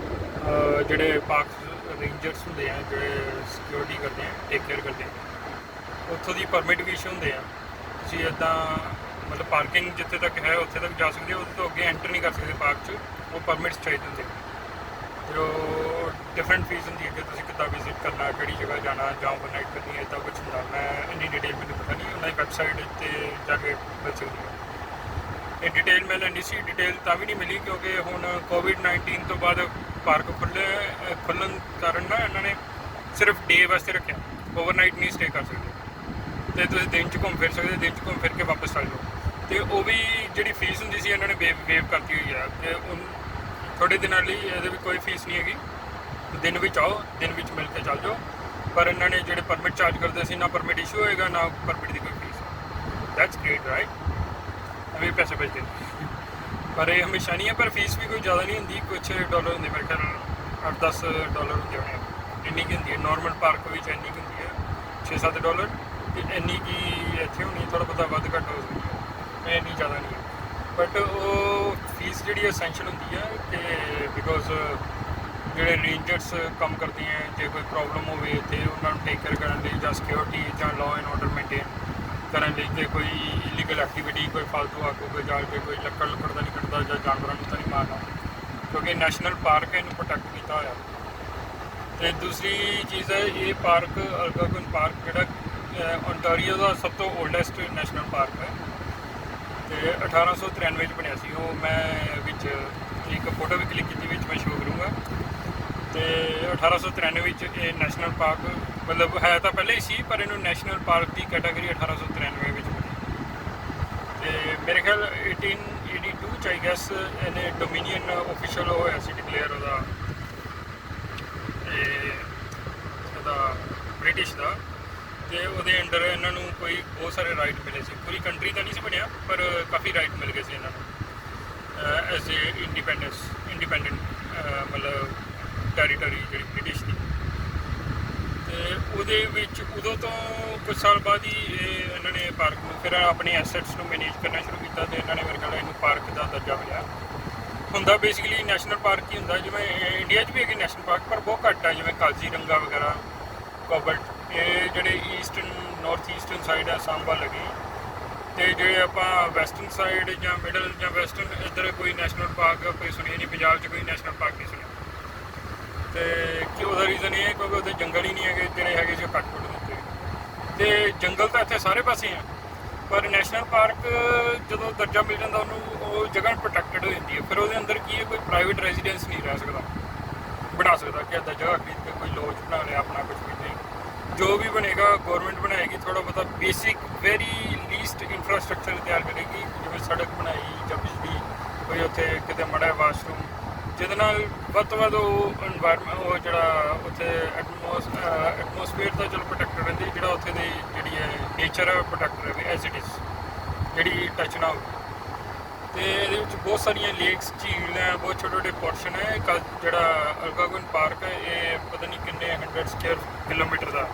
Speaker 1: ਜਿਹੜੇ ਪਾਰਕ ਰੇਂਜਰਸ ਹੁੰਦੇ ਆ ਜਿਹੜੇ ਸਿਕਿਉਰਿਟੀ ਕਰਦੇ ਆ, ਟੇਕ ਕੇਅਰ ਕਰਦੇ ਆ, ਉੱਥੋਂ ਦੀ ਪਰਮਿਟ ਵੀ ਇਸ਼ੂ ਹੁੰਦੇ ਆ। ਤੁਸੀਂ ਇੱਦਾਂ ਮਤਲਬ ਪਾਰਕਿੰਗ ਜਿੱਥੇ ਤੱਕ ਹੈ ਉੱਥੇ ਤੱਕ ਜਾ ਸਕਦੇ ਹੋ, ਉਹਦੇ ਤੋਂ ਅੱਗੇ ਐਂਟਰ ਨਹੀਂ ਕਰ ਸਕਦੇ ਪਾਰਕ 'ਚ, ਉਹ ਪਰਮਿਟਸ ਚਾਹੀਦੇ ਹੁੰਦੇ। ਅਤੇ ਉਹ ਡਿਫਰੈਂਟ ਫੀਸ ਹੁੰਦੀ ਹੈ ਕਿ ਤੁਸੀਂ ਕਿੱਦਾਂ ਵਿਜ਼ਿਟ ਕਰਨਾ, ਕਿਹੜੀ ਜਗ੍ਹਾ ਜਾਣਾ ਜਾਂ ਓਵਰਨਾਈਟ ਕਰਨੀ ਹੈ, ਇੱਦਾਂ ਕੁਛ ਹੁੰਦਾ। ਮੈਂ ਇੰਨੀ ਡਿਟੇਲ ਮੈਨੂੰ ਪਤਾ ਨਹੀਂ, ਉਹਨਾਂ ਦੀ ਵੈਬਸਾਈਟ 'ਤੇ ਜਾ ਕੇ ਮਿਲ ਸਕਦੀ ਹੈ। ਇਹ ਡਿਟੇਲ ਮੈਂ ਲੈਣੀ ਸੀ, ਡਿਟੇਲ ਤਾਂ ਵੀ ਨਹੀਂ ਮਿਲੀ ਕਿਉਂਕਿ ਹੁਣ ਕੋਵਿਡ-19 ਤੋਂ ਬਾਅਦ ਪਾਰਕ ਖੁੱਲ੍ਹਣ ਕਾਰਨ ਨਾ ਇਹਨਾਂ ਨੇ ਸਿਰਫ ਡੇ ਵਾਸਤੇ ਰੱਖਿਆ, ਓਵਰਨਾਈਟ ਨਹੀਂ ਸਟੇ ਕਰ ਸਕਦੇ ਅਤੇ ਤੁਸੀਂ ਦਿਨ 'ਚ ਘੁੰਮ ਫਿਰ ਸਕਦੇ, ਦਿਨ 'ਚ ਘੁੰਮ ਫਿਰ ਕੇ ਵਾਪਸ ਚੱਲ ਜਾਓ। ਅਤੇ ਉਹ ਵੀ ਜਿਹੜੀ ਫੀਸ ਹੁੰਦੀ ਸੀ ਇਹਨਾਂ ਨੇ ਵੇਵ ਕਰਤੀ ਹੋਈ ਹੈ ਕਿ ਥੋੜ੍ਹੇ ਦਿਨਾਂ ਲਈ ਇਹਦੇ ਵੀ ਕੋਈ ਫੀਸ ਨਹੀਂ ਹੈਗੀ, ਦਿਨ ਵਿੱਚ ਆਓ, ਦਿਨ ਵਿੱਚ ਮਿਲ ਕੇ ਚੱਲ ਜਾਓ। ਪਰ ਇਹਨਾਂ ਨੇ ਜਿਹੜੇ ਪਰਮਿਟ ਚਾਰਜ ਕਰਦੇ ਸੀ, ਨਾ ਪਰਮਿਟ ਇਸ਼ੂ ਹੋਏਗਾ ਨਾ ਪਰਮਿਟ ਦੀ ਕੋਈ ਫੀਸ। ਦੈਟਸ ਗ੍ਰੇਟ ਰਾਈਟ, ਵੀ ਪੈਸੇ ਬਚਦੇ ਪਰ ਇਹ ਹਮੇਸ਼ਾ ਨਹੀਂ ਹੈ। ਪਰ ਫੀਸ ਵੀ ਕੋਈ ਜ਼ਿਆਦਾ ਨਹੀਂ ਹੁੰਦੀ, ਕੁਛ ਡਾਲਰ ਹੁੰਦੇ, ਮੇਰੇ ਖਿਆਲ $8-10 ਹੁੰਦੇ ਹੋਣੇ, ਇੰਨੀ ਕੁ ਹੁੰਦੀ ਹੈ। ਨੋਰਮਲ ਪਾਰਕ ਵਿੱਚ ਇੰਨੀ ਕੁ ਹੁੰਦੀ ਹੈ, $6-7 ਅਤੇ ਇੰਨੀ ਕੀ ਇੱਥੇ ਹੋਣੀ, ਥੋੜ੍ਹਾ ਬਹੁਤਾ ਵੱਧ ਘੱਟ ਹੋ ਸਕਦੀ ਹੈ, ਇੰਨੀ ਜ਼ਿਆਦਾ ਨਹੀਂ ਹੈ। ਬਟ ਉਹ ਫੀਸ ਜਿਹੜੀ ਅਸੈਂਸ਼ੀਅਲ ਹੁੰਦੀ ਹੈ ਕਿ ਬਿਕੋਜ਼ ਜਿਹੜੇ ਰੇਂਜਰਸ ਕੰਮ ਕਰਦੇ ਹੈ, ਜੇ ਕੋਈ ਪ੍ਰੋਬਲਮ ਹੋਵੇ ਅਤੇ ਉਹਨਾਂ ਨੂੰ ਟੇਕ ਕੇਅਰ ਕਰਨ ਲਈ ਜਾਂ ਸਿਕਿਉਰਿਟੀ ਜਾਂ ਲਾਅ ਐਂਡ ਆਰਡਰ ਮੇਨਟੇਨ ਕਰਨ ਲਈ, ਕਿ ਕੋਈ ਇਲੀਗਲ ਐਕਟੀਵਿਟੀ, ਕੋਈ ਫਾਲਤੂ ਅੱਗ ਉੱਗ ਜਾ ਕੇ ਕੋਈ ਲੱਕੜ ਦਾ ਨਹੀਂ ਕੱਟਦਾ ਜਾਂ ਜਾਨਵਰਾਂ ਨੂੰ ਤਾਂ ਨਹੀਂ ਮਾਰਨਾ, ਕਿਉਂਕਿ ਨੈਸ਼ਨਲ ਪਾਰਕ ਹੈ, ਇਹਨੂੰ ਪ੍ਰੋਟੈਕਟ ਕੀਤਾ ਹੋਇਆ। ਅਤੇ ਦੂਸਰੀ ਚੀਜ਼ ਹੈ, ਇਹ ਪਾਰਕ ਅਲਗੋਗਨ ਪਾਰਕ ਜਿਹੜਾ ਓਨਟਾਰੀਓ ਦਾ ਸਭ ਤੋਂ ਓਲਡੈਸਟ ਨੈਸ਼ਨਲ ਪਾਰਕ ਹੈ ਅਤੇ 1893 ਵਿੱਚ ਬਣਿਆ ਸੀ। ਉਹ ਮੈਂ ਵਿੱਚ ਇੱਕ ਫੋਟੋ ਵੀ ਕਲਿੱਕ ਕੀਤੀ, ਵਿੱਚ ਮੈਂ ਸ਼ੋਅ ਕਰੂੰਗਾ। ਅਤੇ 1893 ਵਿੱਚ ਇਹ ਨੈਸ਼ਨਲ ਪਾਰਕ ਮਤਲਬ ਹੈ ਤਾਂ ਪਹਿਲਾਂ ਹੀ ਸੀ, ਪਰ ਇਹਨੂੰ ਨੈਸ਼ਨਲ ਪਾਰਕ ਦੀ ਕੈਟਾਗਰੀ 1893 ਵਿੱਚ ਮਿਲੀ। ਅਤੇ ਮੇਰੇ ਖਿਆਲ 1882 'ਚ ਆਈ ਗੈਸ ਇਹਨੇ ਡੋਮੀਨੀਅਨ ਓਫੀਸ਼ੀਅਲ ਹੋਇਆ ਸੀ ਡਿਕਲੇਅਰ ਉਹਦਾ ਬ੍ਰਿਟਿਸ਼ ਦਾ, ਅਤੇ ਉਹਦੇ ਅੰਡਰ ਇਹਨਾਂ ਨੂੰ ਕੋਈ ਬਹੁਤ ਸਾਰੇ ਰਾਈਟ ਮਿਲੇ ਸੀ। ਪੂਰੀ ਕੰਟਰੀ ਤਾਂ ਨਹੀਂ ਸੀ ਬਣਿਆ ਪਰ ਕਾਫੀ ਰਾਈਟ ਮਿਲ ਗਏ ਸੀ ਇਹਨਾਂ ਨੂੰ ਐਜ਼ ਏ ਇੰਡੀਪੈਂਡੈਂਟ ਮਤਲਬ ਟੈਰੀਟਰੀ ਜਿਹੜੀ ਬ੍ਰਿਟਿਸ਼ ਦੀ। ਅਤੇ ਉਹਦੇ ਵਿੱਚ ਉਦੋਂ ਤੋਂ ਕੁਝ ਸਾਲ ਬਾਅਦ ਹੀ ਇਹਨਾਂ ਨੇ ਪਾਰਕ ਨੂੰ ਫਿਰ ਆਪਣੇ ਐਸੈਟਸ ਨੂੰ ਮੈਨੇਜ ਕਰਨਾ ਸ਼ੁਰੂ ਕੀਤਾ ਅਤੇ ਇਹਨਾਂ ਨੇ ਮੇਰੇ ਖਿਆਲ ਇਹਨੂੰ ਪਾਰਕ ਦਾ ਦਰਜਾ ਮਿਲਿਆ। ਹੁੰਦਾ ਬੇਸਿਕਲੀ ਨੈਸ਼ਨਲ ਪਾਰਕ ਹੀ ਹੁੰਦਾ, ਜਿਵੇਂ ਇੰਡੀਆ 'ਚ ਵੀ ਹੈਗੇ ਨੈਸ਼ਨਲ ਪਾਰਕ ਪਰ ਬਹੁਤ ਘੱਟ ਹੈ, ਜਿਵੇਂ ਕਾਜ਼ੀਰੰਗਾ ਵਗੈਰਾ, ਕੋਬਲਟ, ਇਹ ਜਿਹੜੇ ਨਾਰਥ ਈਸਟਰਨ ਸਾਈਡ ਹੈ ਅਸਾਮ ਵੱਲ ਹੈਗੇ। ਅਤੇ ਜਿਹੜੇ ਆਪਾਂ ਵੈਸਟਰਨ ਸਾਈਡ ਜਾਂ ਮਿਡਲ ਜਾਂ ਵੈਸਟਰਨ ਇੱਧਰ ਕੋਈ ਨੈਸ਼ਨਲ ਪਾਰਕ ਕੋਈ ਸੁਣਿਆ ਨਹੀਂ, ਪੰਜਾਬ 'ਚ ਕੋਈ ਨੈਸ਼ਨਲ ਪਾਰਕ ਨਹੀਂ ਸੁਣਿਆ। ਅਤੇ ਕਿ ਉਹਦਾ ਰੀਜ਼ਨ ਇਹ ਹੈ ਕਿਉਂਕਿ ਉੱਥੇ ਜੰਗਲ ਹੀ ਨਹੀਂ ਹੈਗੇ, ਜਿਹੜੇ ਹੈਗੇ ਸੀ ਉਹ ਕੱਟ ਕੁੱਟ ਦਿੱਤੇ। ਅਤੇ ਜੰਗਲ ਤਾਂ ਇੱਥੇ ਸਾਰੇ ਪਾਸੇ ਹੈ, ਪਰ ਨੈਸ਼ਨਲ ਪਾਰਕ ਜਦੋਂ ਦਰਜਾ ਮਿਲ ਜਾਂਦਾ ਉਹਨੂੰ, ਉਹ ਜਗ੍ਹਾ ਪ੍ਰੋਟੈਕਟਡ ਹੋ ਜਾਂਦੀ ਹੈ। ਫਿਰ ਉਹਦੇ ਅੰਦਰ ਕੀ ਹੈ, ਕੋਈ ਪ੍ਰਾਈਵੇਟ ਰੈਜ਼ੀਡੈਂਸ ਨਹੀਂ ਰਹਿ ਸਕਦਾ, ਬਣਾ ਸਕਦਾ ਕਿ ਇੱਦਾਂ ਜਗ੍ਹਾ ਖਰੀਦ ਕੇ ਕੋਈ ਲੋਜ ਬਣਾ ਲਿਆ ਆਪਣਾ, ਕੁਛ ਵੀ ਨਹੀਂ। ਜੋ ਵੀ ਬਣੇਗਾ ਗੌਰਮੈਂਟ ਬਣਾਏਗੀ, ਥੋੜ੍ਹਾ ਬਹੁਤਾ ਬੇਸਿਕ ਵੈਰੀ ਲੀਸਟ ਇਨਫਰਾਸਟਰਕਚਰ ਤਿਆਰ ਕਰੇਗੀ, ਜਿਵੇਂ ਸੜਕ ਬਣਾਈ ਜਾਂ ਬਿਜਲੀ, ਕੋਈ ਉੱਥੇ ਕਿਤੇ ਮਾੜਾ ਵਾਸ਼ਰੂਮ, ਜਿਹਦੇ ਨਾਲ ਵੱਧ ਤੋਂ ਵੱਧ ਉਹ ਇਨਵਾਇਰਮੈਂਟ, ਉਹ ਜਿਹੜਾ ਉੱਥੇ ਐਟਮੋਸਫੇਅਰ ਤਾਂ ਚਲੋ ਪ੍ਰੋਟੈਕਟ ਰਹਿੰਦੀ, ਜਿਹੜਾ ਉੱਥੇ ਦੀ ਜਿਹੜੀ ਹੈ ਨੇਚਰ ਹੈ ਪ੍ਰੋਟੈਕਟ ਰਹੇ ਐਜ਼ ਇਟ ਇਜ਼, ਜਿਹੜੀ ਟੱਚ ਨਾ ਹੋਵੇ। ਅਤੇ ਇਹਦੇ ਵਿੱਚ ਬਹੁਤ ਸਾਰੀਆਂ ਲੇਕਸ, ਝੀਲ ਹੈ, ਬਹੁਤ ਛੋਟੇ ਛੋਟੇ ਪੋਰਸ਼ਨ ਹੈ। ਜਿਹੜਾ ਅਲਗੋਗਨ ਪਾਰਕ ਹੈ ਇਹ ਪਤਾ ਨਹੀਂ ਕਿੰਨੇ 100 ਸਕੁਅਰ ਕਿਲੋਮੀਟਰ ਦਾ।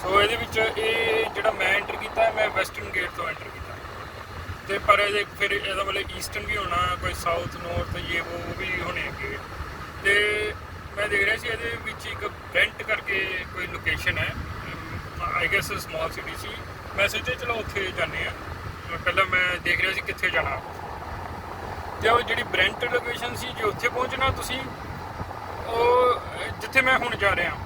Speaker 1: ਸੋ ਇਹਦੇ ਵਿੱਚ ਇਹ ਜਿਹੜਾ ਮੈਂ ਐਂਟਰ ਕੀਤਾ, ਮੈਂ ਵੈਸਟਰਨ ਗੇਟ ਤੋਂ ਐਂਟਰ ਕੀਤਾ। ਅਤੇ ਪਰ ਇਹਦੇ ਫਿਰ ਇਹਦਾ ਮਤਲਬ ਈਸਟਰਨ ਵੀ ਹੋਣਾ, ਕੋਈ ਸਾਊਥ ਨੌਰਥ, ਇਹ ਉਹ ਵੀ ਹੋਣੇ ਅੱਗੇ। ਤੇ ਮੈਂ ਦੇਖ ਰਿਹਾ ਸੀ ਇਹਦੇ ਵਿੱਚ ਇੱਕ ਬ੍ਰੈਂਟ ਕਰਕੇ ਕੋਈ ਲੋਕੇਸ਼ਨ ਹੈ, ਆਈ ਗੈਸ ਸਮਾਲ ਸਿਟੀ ਸੀ। ਮੈਂ ਸੋਚਿਆ ਚਲੋ ਉੱਥੇ ਜਾਂਦੇ ਆ। ਪਹਿਲਾਂ ਮੈਂ ਦੇਖ ਰਿਹਾ ਸੀ ਕਿੱਥੇ ਜਾਣਾ, ਤੇ ਉਹ ਜਿਹੜੀ ਬ੍ਰੈਂਟ ਲੋਕੇਸ਼ਨ ਸੀ, ਜੇ ਉੱਥੇ ਪਹੁੰਚਣਾ ਤੁਸੀਂ, ਉਹ ਜਿੱਥੇ ਮੈਂ ਹੁਣ ਜਾ ਰਿਹਾ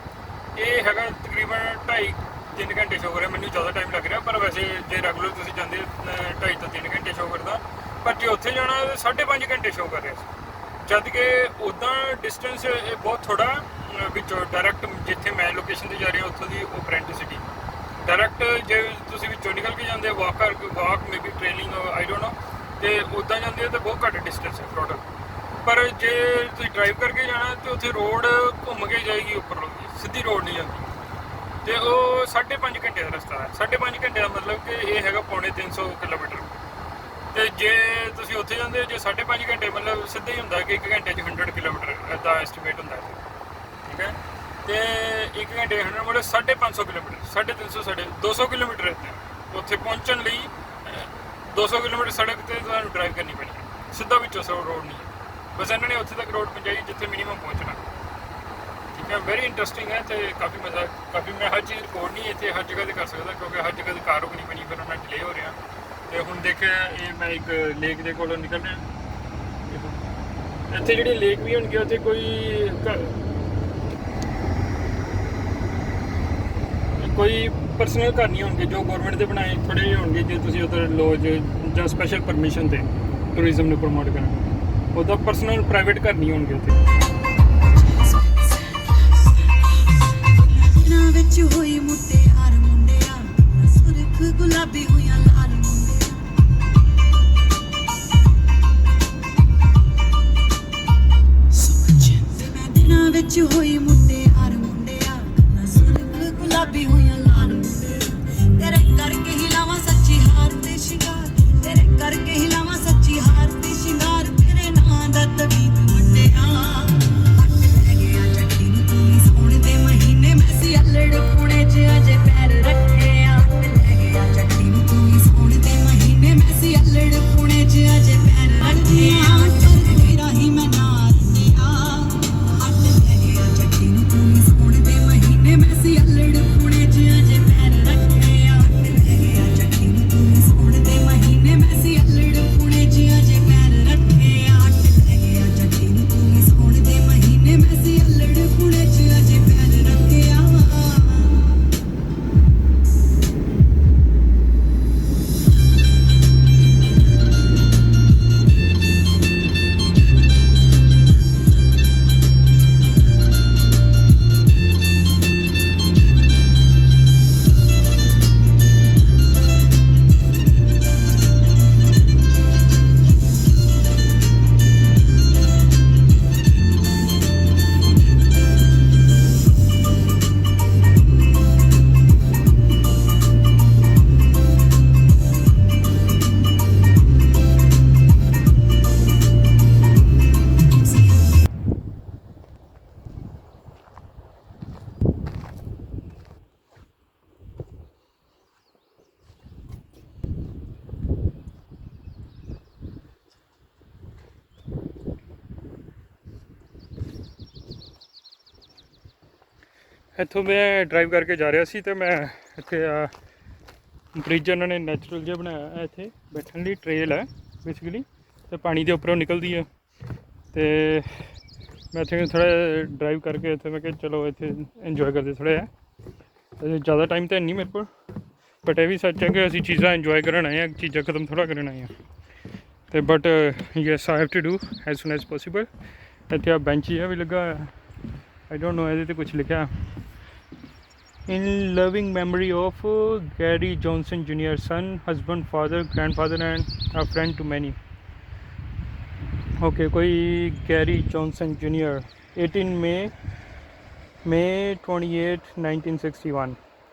Speaker 1: ਇਹ ਹੈਗਾ ਤਕਰੀਬਨ 2.5-3 ਘੰਟੇ ਸ਼ੋਅ ਕਰ ਰਿਹਾ। ਮੈਨੂੰ ਜ਼ਿਆਦਾ ਟਾਈਮ ਲੱਗ ਰਿਹਾ, ਪਰ ਵੈਸੇ ਜੇ ਰੈਗੂਲਰ ਤੁਸੀਂ ਜਾਂਦੇ 2.5 ਤੋਂ 3 ਘੰਟੇ ਸ਼ੋਅ ਕਰਦਾ, ਪਰ ਜੇ ਉੱਥੇ ਜਾਣਾ 5.5 ਘੰਟੇ ਸ਼ੋਅ ਕਰ ਰਿਹਾ ਸੀ। ਜਦ ਕਿ ਉੱਦਾਂ ਡਿਸਟੈਂਸ ਇਹ ਬਹੁਤ ਥੋੜਾ ਵਿੱਚੋਂ ਡਾਇਰੈਕਟ ਜਿੱਥੇ ਮੈਂ ਲੋਕੇਸ਼ਨ 'ਤੇ ਜਾ ਰਿਹਾ ਉੱਥੋਂ ਦੀ ਉਹ ਬ੍ਰੈਂਟ ਸਿਟੀ ਡਾਇਰੈਕਟ ਜੇ ਤੁਸੀਂ ਵਿੱਚੋਂ ਨਿਕਲ ਕੇ ਜਾਂਦੇ walk maybe training I don't know, ਤੇ ਉੱਦਾਂ ਜਾਂਦੇ ਤਾਂ ਬਹੁਤ ਘੱਟ ਡਿਸਟੈਂਸ ਹੈ ਟੋਟਲ। ਪਰ ਜੇ ਤੁਸੀਂ ਡਰਾਈਵ ਕਰਕੇ ਜਾਣਾ ਤੇ ਉੱਥੇ ਰੋਡ ਘੁੰਮ ਕੇ ਜਾਏਗੀ ਉੱਪਰ, ਸਿੱਧੀ ਰੋਡ ਨਹੀਂ ਜਾਂਦੀ, ਤੇ ਉਹ 5.5 ਘੰਟੇ ਦਾ ਰਸਤਾ ਹੈ। 5.5 ਘੰਟੇ ਦਾ ਮਤਲਬ ਕਿ ਇਹ ਹੈਗਾ 350 ਕਿਲੋਮੀਟਰ। ਤੇ ਜੇ ਤੁਸੀਂ ਉੱਥੇ ਜਾਂਦੇ ਹੋ, ਜੇ 5.5 ਘੰਟੇ ਮਤਲਬ ਸਿੱਧਾ ਹੀ ਹੁੰਦਾ ਕਿ 1 ਘੰਟੇ 'ਚ 100 ਕਿਲੋਮੀਟਰ ਦਾ ਐਸਟੀਮੇਟ ਹੁੰਦਾ ਹੈ, ਠੀਕ ਹੈ। ਤੇ 1 ਘੰਟੇ 100 ਮਤਲਬ 550 ਕਿਲੋਮੀਟਰ, 350 200 ਕਿਲੋਮੀਟਰ ਹੈ। ਉੱਥੇ ਪਹੁੰਚਣ ਲਈ 200 ਕਿਲੋਮੀਟਰ ਸੜਕ ਤੇ ਤੁਹਾਨੂੰ ਡਰਾਈਵ ਕਰਨੀ ਪੈਣੀ ਹੈ, ਸਿੱਧਾ ਵਿੱਚੋਂ ਰੋਡ ਨਹੀਂ ਹੈ। ਬਸ ਇਹਨਾਂ ਨੇ ਉੱਥੇ ਤੱਕ ਰੋਡ ਪਹੁੰਚਾਈ ਜਿੱਥੇ ਮਿਨੀਮਮ ਪਹੁੰਚਣਾ, ਠੀਕ ਹੈ। ਵੈਰੀ ਇੰਟਰਸਟਿੰਗ ਹੈ ਤੇ ਕਾਫੀ ਮਜ਼ਾ, ਕਾਫੀ ਮੈਂ ਹਰ ਚੀਜ਼ ਰਿਕਾਰਡ ਨਹੀਂ ਇੱਥੇ ਹਰ ਜਗ੍ਹਾ 'ਤੇ ਕਰ ਸਕਦਾ, ਕਿਉਂਕਿ ਹਰ ਜਗ੍ਹਾ 'ਤੇ ਕਾਰ ਰੁਕਣੀ ਪੈਣੀ, ਫਿਰ ਉਹਨਾਂ ਡਿਲੇ ਹੋ ਰਿਹਾ। ਤੇ ਹੁਣ ਦੇਖਿਆ ਇਹ ਮੈਂ ਇੱਕ ਲੇਕ ਦੇ ਕੋਲੋਂ ਨਿਕਲ ਰਿਹਾ। ਇੱਥੇ ਜਿਹੜੀ ਲੇਕ ਵੀ ਹੋਣਗੀ ਉੱਥੇ ਕੋਈ ਪਰਸਨਲ ਘਰ ਨਹੀਂ ਹੋਣਗੇ, ਜੋ ਗਵਰਨਮੈਂਟ ਦੇ ਬਣਾਏ ਥੋੜ੍ਹੇ ਜਿਹੇ ਹੋਣਗੇ, ਜੇ ਤੁਸੀਂ ਉੱਧਰ ਲੋਜ ਜਾਂ ਸਪੈਸ਼ਲ ਪਰਮਿਸ਼ਨ 'ਤੇ ਟੂਰਿਜ਼ਮ ਨੂੰ ਪ੍ਰਮੋਟ ਕਰਨ, ਉਹਦਾ ਪਰਸਨਲ ਪ੍ਰਾਈਵੇਟ ਘਰ ਨਹੀਂ ਹੋਣਗੇ ਉੱਥੇ।
Speaker 3: ਵਿੱਚ ਹੋਈ ਮੁਟਿਆਰ ਮੁੰਡਿਆ, ਸੁਰਖ ਗੁਲਾਬੀ ਹੋਈਆਂ ਲਾਲ ਮੁੰਡਿਆ, ਮੈਂ ਦਿਨਾਂ ਵਿੱਚ ਹੋਈ ਮੁਟਿਆਰ ਮੁੰਡਿਆ, ਸੁਰਖ ਗੁਲਾਬੀ ਹੋਈਆਂ ਲਾਲ ਮੁੰਡਿਆ, ਤੇਰੇ ਕਰਕੇ ਹੀ ਲਾਵਾਂ ਸੱਚੀ ਹਾਰ ਤੇ ਸ਼ਿੰਗਾਰ, ਤੇਰੇ ਕਰਕੇ ਹੀ ਲਾਵਾਂ ਸੱਚੀ ਹਾਰ ਤੇ ਸ਼ਿੰਗਾਰ, ਤੇਰੇ ਨਾਂ ਦਾ ਤਵੀਤ ਮੁੰਡਿਆ, ਹੱਟ ਲੈ ਗਿਆ ਚੱਟੀ ਨੂੰ ਤੂੰ ਸੌਣ ਦੇ ਮਹੀਨੇ, ਮੈਂ ਸੀ ਅਲੜ ਪੁਣੇ 'ਚ ਅਜੇ ਪੈਰ ਰੱਖੇ ਆ, ਹੱਟ ਲੈ ਗਿਆ ਚੱਟੀ ਨੂੰ ਤੂੰ ਸੌਣ ਦੇ ਮਹੀਨੇ, ਮੈਂ ਸੀ ਅਲੜ ਪੁਣੇ 'ਚ ਅਜੇ ਪੈਰ ਰੱਖੇ ਆ, ਕਰ ਰਾਹੀ ਮੈਂ ਨਾ ਰੱਖਿਆ, ਹੱਟ ਲੈ ਗਿਆ ਚੱਟੀ ਨੂੰ ਤੂੰ ਸੌਣ ਦੇ ਮਹੀਨੇ, ਮੈਂ ਸੀ ਅਲੜ ਪੁਣੇ 'ਚ ਅਜੇ ਪੈਰ ਰੱਖੇ ਆ, ਹੱਟ ਲੈ ਗਿਆ ਚੱਟੀ ਨੂੰ ਤੂੰ ਸੌਣ ਦੇ ਮਹੀਨੇ, ਮੈਂ ਸੀ ਅਲੜ ਪੁਣੇ 'ਚ ਅਜੇ ਪੈਰ ਰੱਖੇ ਆ, ਹੱਟ ਲੈ ਗਿਆ ਚੱਟੀ ਨੂੰ ਤੂੰ ਸੌਣ ਦੇ ਮਹੀਨੇ, ਮੈਂ ਸੀ ਅਲੜ ਪੁਣੇ 'ਚ ਅਜੇ ਪੈਰ ਰੱਖੇ ਆ।
Speaker 1: ਇੱਥੋਂ ਮੈਂ ਡਰਾਈਵ ਕਰਕੇ ਜਾ ਰਿਹਾ ਸੀ ਤੇ ਮੈਂ ਇੱਥੇ ਬ੍ਰਿਜ ਉਹਨਾਂ ਨੇ ਨੈਚੁਰਲ ਜਿਹਾ ਬਣਾਇਆ ਹੈ, ਇੱਥੇ ਬੈਠਣ ਲਈ ਟ੍ਰੇਲ ਹੈ ਬੇਸਿਕਲੀ, ਤੇ ਪਾਣੀ ਦੇ ਉੱਪਰੋਂ ਨਿਕਲਦੀ ਹੈ। ਤੇ ਮੈਂ ਇੱਥੇ ਥੋੜ੍ਹਾ ਡਰਾਈਵ ਕਰਕੇ ਇੱਥੇ ਮੈਂ ਕਿਹਾ ਚਲੋ ਇੱਥੇ ਇੰਜੋਏ ਕਰਦੇ ਥੋੜ੍ਹਾ ਜਿਹਾ। ਜ਼ਿਆਦਾ ਟਾਈਮ ਤਾਂ ਨਹੀਂ ਮੇਰੇ ਕੋਲ, ਬਟ ਇਹ ਵੀ ਸੱਚ ਹੈ ਕਿ ਅਸੀਂ ਚੀਜ਼ਾਂ ਇੰਜੋਏ ਕਰਨ ਆਏ ਹਾਂ, ਚੀਜ਼ਾਂ ਖਤਮ ਥੋੜ੍ਹਾ ਕਰਨ ਆਏ ਹਾਂ। ਤੇ but yes I have to do as soon as possible. ਇੱਥੇ ਆ ਬੈਂਚ ਜਿਹਾ ਵੀ ਲੱਗਾ ਹੋਇਆ, ਆਈ ਡੋਂਟ ਨੋ ਇਹਦੇ 'ਤੇ ਕੁਛ ਲਿਖਿਆ, in loving memory of Gary Johnson Jr., son, husband, father, grandfather and a friend to many. Okay, कोई Gary Johnson Jr. 18 May 28 1961,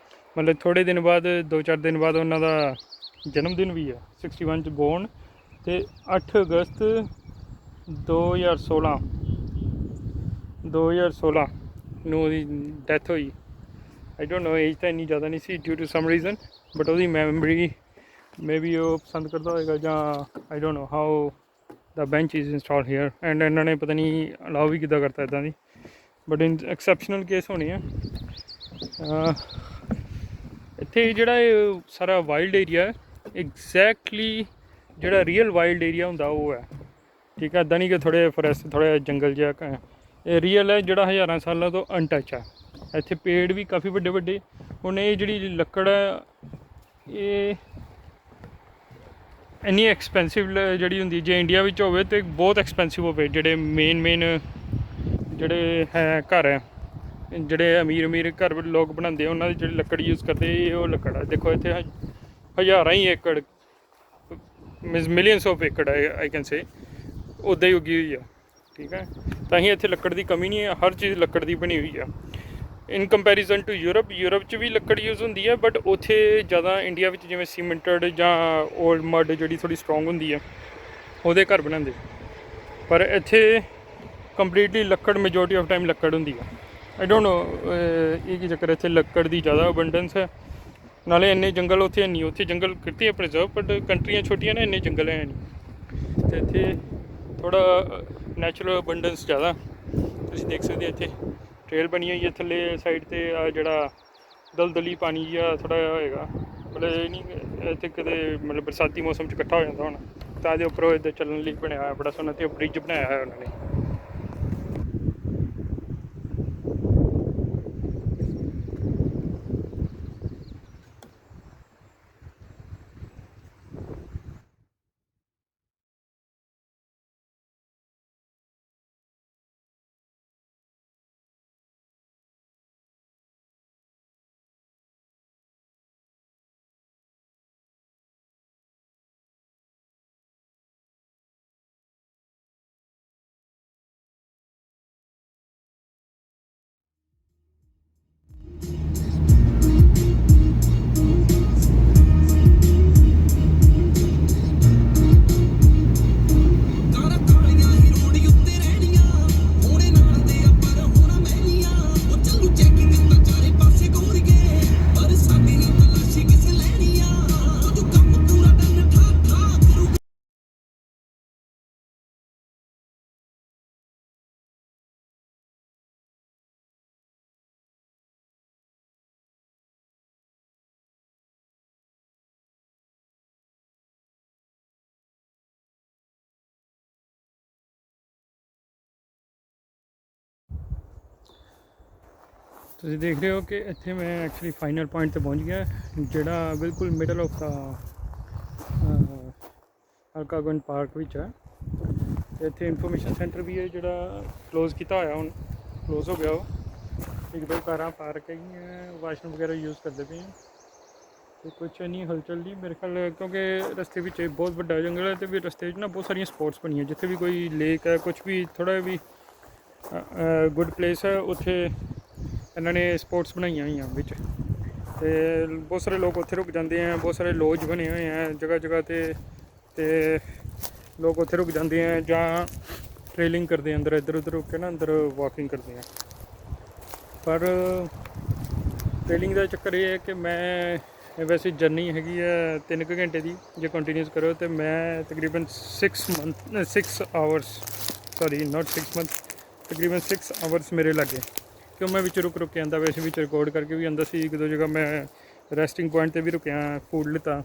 Speaker 1: मतलब थोड़े दिन बाद 2-4 दिन बाद ਉਹਨਾਂ ਦਾ ਜਨਮ ਦਿਨ ਵੀ ਹੈ, 61 'ਚ ਬੋਰਨ, ਤੇ 8 ਅਗਸਤ 2016 ਨੂੰ ਉਹਦੀ ਡੈਥ ਹੋਈ। ਆਈ ਡੋਂਟ ਨੋ, ਏਜ ਤਾਂ ਇੰਨੀ ਜ਼ਿਆਦਾ ਨਹੀਂ ਸੀ due to some reason, but ਉਹਦੀ ਮੈਮਰੀ ਮੇ ਵੀ ਉਹ ਪਸੰਦ ਕਰਦਾ ਹੋਏਗਾ, ਜਾਂ I don't know how the bench is install here and ਇਹਨਾਂ ਨੇ ਪਤਾ ਨਹੀਂ ਅਲਾਓ ਵੀ ਕਿੱਦਾਂ ਕਰਤਾ ਇੱਦਾਂ ਦੀ, ਬਟ ਇਨ ਐਕਸੈਪਸ਼ਨਲ ਕੇਸ ਹੋਣੇ ਆ। ਇੱਥੇ ਜਿਹੜਾ ਇਹ ਸਾਰਾ ਵਾਈਲਡ ਏਰੀਆ ਹੈ, ਐਗਜ਼ੈਕਟਲੀ ਜਿਹੜਾ ਰੀਅਲ ਵਾਈਲਡ ਏਰੀਆ ਹੁੰਦਾ ਉਹ ਹੈ, ਠੀਕ ਹੈ। ਇੱਦਾਂ ਨਹੀਂ ਕਿ ਥੋੜ੍ਹੇ ਫੋਰੈਸਟ ਥੋੜ੍ਹਾ ਜੰਗਲ ਜਿਹਾ, ਇਹ ਰੀਅਲ ਹੈ ਜਿਹੜਾ ਹਜ਼ਾਰਾਂ ਸਾਲਾਂ ਤੋਂ ਅਨਟੱਚ ਆ। ਇੱਥੇ ਪੇੜ ਵੀ ਕਾਫੀ ਵੱਡੇ ਵੱਡੇ। ਹੁਣ ਇਹ ਜਿਹੜੀ ਲੱਕੜ ਹੈ ਇਹ ਇੰਨੀ ਐਕਸਪੈਂਸਿਵ ਜਿਹੜੀ ਹੁੰਦੀ, ਜੇ ਇੰਡੀਆ ਵਿੱਚ ਹੋਵੇ ਤਾਂ ਬਹੁਤ ਐਕਸਪੈਂਸਿਵ ਹੋਵੇ। ਜਿਹੜੇ ਮੇਨ ਜਿਹੜੇ ਹੈ ਘਰ ਹੈ, ਜਿਹੜੇ ਅਮੀਰ ਘਰ ਲੋਕ ਬਣਾਉਂਦੇ ਆ, ਉਹਨਾਂ ਦੀ ਜਿਹੜੀ ਲੱਕੜ ਯੂਜ਼ ਕਰਦੇ ਇਹ ਉਹ ਲੱਕੜ ਹੈ। ਦੇਖੋ ਇੱਥੇ ਹਜ਼ਾਰਾਂ ਹੀ ਏਕੜ, ਮਿਲੀਅਨਸ ਆਫ ਏਕੜ ਆਈ ਕੈਨ ਸੇ ਉੱਦਾਂ ਹੀ ਉੱਗੀ ਹੋਈ ਆ, ਠੀਕ ਹੈ। ਤਾਂ ਹੀ ਇੱਥੇ ਲੱਕੜ ਦੀ ਕਮੀ ਨਹੀਂ ਹੈ, ਹਰ ਚੀਜ਼ ਲੱਕੜ ਦੀ ਬਣੀ ਹੋਈ ਆ। ਇਨ ਕੰਪੈਰੀਜ਼ਨ ਟੂ ਯੂਰਪ 'ਚ ਵੀ ਲੱਕੜ ਯੂਜ਼ ਹੁੰਦੀ ਹੈ, ਬਟ ਉੱਥੇ ਜ਼ਿਆਦਾ ਇੰਡੀਆ ਵਿੱਚ ਜਿਵੇਂ ਸੀਮੈਂਟਡ ਜਾਂ ਓਲਡ ਮਡ ਜਿਹੜੀ ਥੋੜ੍ਹੀ ਸਟਰੋਂਗ ਹੁੰਦੀ ਹੈ ਉਹਦੇ ਘਰ ਬਣਾਉਂਦੇ, ਪਰ ਇੱਥੇ ਕੰਪਲੀਟਲੀ ਲੱਕੜ ਮੈਜੋਰਟੀ ਆਫ ਟਾਈਮ ਲੱਕੜ ਹੁੰਦੀ ਹੈ। ਆਈ ਡੋਂਟ ਨੋ ਇਹ ਕੀ ਚੱਕਰ, ਇੱਥੇ ਲੱਕੜ ਦੀ ਜ਼ਿਆਦਾ ਅਬੰਡੈਂਸ ਹੈ। ਨਾਲੇ ਇੰਨੇ ਜੰਗਲ ਉੱਥੇ ਨਹੀਂ, ਉੱਥੇ ਜੰਗਲ ਕੀਤੇ ਆ ਪ੍ਰੀਜ਼ਰਵ, ਬਟ ਕੰਟਰੀਆਂ ਛੋਟੀਆਂ ਨੇ, ਇੰਨੇ ਜੰਗਲ ਹੈ ਨਹੀਂ। ਅਤੇ ਇੱਥੇ ਥੋੜ੍ਹਾ ਨੈਚੁਰਲ ਅਬੰਡੈਂਸ ਜ਼ਿਆਦਾ। ਤੁਸੀਂ ਦੇਖ ਸਕਦੇ ਇੱਥੇ ਟ੍ਰੇਲ ਬਣੀ ਹੋਈ ਹੈ ਥੱਲੇ ਸਾਈਡ 'ਤੇ, ਆ ਜਿਹੜਾ ਦਲਦਲੀ ਪਾਣੀ ਜਿਹਾ ਥੋੜ੍ਹਾ ਜਿਹਾ ਹੋਏਗਾ, ਮਤਲਬ ਇਹ ਨਹੀਂ ਇੱਥੇ ਕਦੇ ਮਤਲਬ ਬਰਸਾਤੀ ਮੌਸਮ 'ਚ ਇਕੱਠਾ ਹੋ ਜਾਂਦਾ ਹੁਣ, ਤਾਂ ਇਹਦੇ ਉੱਪਰੋਂ ਇੱਦਾਂ ਚੱਲਣ ਲਈ ਬਣਿਆ ਹੋਇਆ ਬੜਾ ਸੋਹਣਾ, ਅਤੇ ਉਹ ਬ੍ਰਿਜ ਬਣਾਇਆ ਹੋਇਆ ਉਹਨਾਂ ਨੇ। ਤੁਸੀਂ ਦੇਖ ਰਹੇ ਹੋ ਕਿ ਇੱਥੇ ਮੈਂ ਐਕਚੁਅਲੀ ਫਾਈਨਲ ਪੁਆਇੰਟ 'ਤੇ ਪਹੁੰਚ ਗਿਆ, ਜਿਹੜਾ ਬਿਲਕੁਲ ਮਿਡਲ ਆਫ ਦਾ ਅਲਕਾਗੰਜ ਪਾਰਕ ਵਿੱਚ ਹੈ। ਅਤੇ ਇੱਥੇ ਇਨਫੋਰਮੇਸ਼ਨ ਸੈਂਟਰ ਵੀ ਹੈ ਜਿਹੜਾ ਕਲੋਜ਼ ਕੀਤਾ ਹੋਇਆ, ਹੁਣ ਕਲੋਜ਼ ਹੋ ਗਿਆ ਉਹ। ਇੱਕ ਦੋ ਕਾਰਾਂ ਪਾਰਕ ਹੈਗੀਆਂ, ਵਾਸ਼ਰੂਮ ਵਗੈਰਾ ਯੂਜ਼ ਕਰਦੇ ਪਏ ਹਾਂ, ਅਤੇ ਕੁਛ ਨਹੀਂ ਹਲਚਲ ਨਹੀਂ ਮੇਰੇ ਖਿਆਲ, ਕਿਉਂਕਿ ਰਸਤੇ ਵਿੱਚ ਬਹੁਤ ਵੱਡਾ ਜੰਗਲ ਹੈ, ਅਤੇ ਵੀ ਰਸਤੇ 'ਚ ਨਾ ਬਹੁਤ ਸਾਰੀਆਂ ਸਪੋਟਸ ਬਣੀਆਂ, ਜਿੱਥੇ ਵੀ ਕੋਈ ਲੇਕ ਹੈ, ਕੁਛ ਵੀ ਥੋੜ੍ਹਾ ਵੀ ਗੁੱਡ ਪਲੇਸ ਹੈ, ਉੱਥੇ ਇਹਨਾਂ ਨੇ ਸਪੋਰਟਸ ਬਣਾਈਆਂ ਹੋਈਆਂ ਵਿੱਚ। ਅਤੇ ਬਹੁਤ ਸਾਰੇ ਲੋਕ ਉੱਥੇ ਰੁਕ ਜਾਂਦੇ ਆ, ਬਹੁਤ ਸਾਰੇ ਲੋਜ ਬਣੇ ਹੋਏ ਆ ਜਗ੍ਹਾ 'ਤੇ, ਅਤੇ ਲੋਕ ਉੱਥੇ ਰੁਕ ਜਾਂਦੇ ਆ ਜਾਂ ਟ੍ਰੇਲਿੰਗ ਕਰਦੇ ਆ, ਅੰਦਰ ਇੱਧਰ ਉੱਧਰ ਰੁਕ ਕੇ ਨਾ ਅੰਦਰ ਵਾਕਿੰਗ ਕਰਦੇ ਆ। ਪਰ ਟ੍ਰੇਲਿੰਗ ਦਾ ਚੱਕਰ ਇਹ ਹੈ ਕਿ ਮੈਂ ਵੈਸੇ ਜਰਨੀ ਹੈਗੀ ਹੈ 3 ਘੰਟੇ ਦੀ, ਜੇ ਕੰਟੀਨਿਊਸ ਕਰੋ ਤਾਂ ਮੈਂ ਤਕਰੀਬਨ 6 ਆਵਰਸ ਮੇਰੇ ਲੱਗੇ, ਕਿਉਂ ਮੈਂ ਵਿੱਚ ਰੁਕ ਕੇ ਆਉਂਦਾ, ਵੈਸੇ ਵਿੱਚ ਰਿਕਾਰਡ ਕਰਕੇ ਵੀ ਆਉਂਦਾ ਸੀ। ਇੱਕ ਦੋ ਜਗ੍ਹਾ ਮੈਂ ਰੈਸਟਿੰਗ ਪੁਆਇੰਟ 'ਤੇ ਵੀ ਰੁਕਿਆ, ਫੂਡ ਲਿੱਤਾ,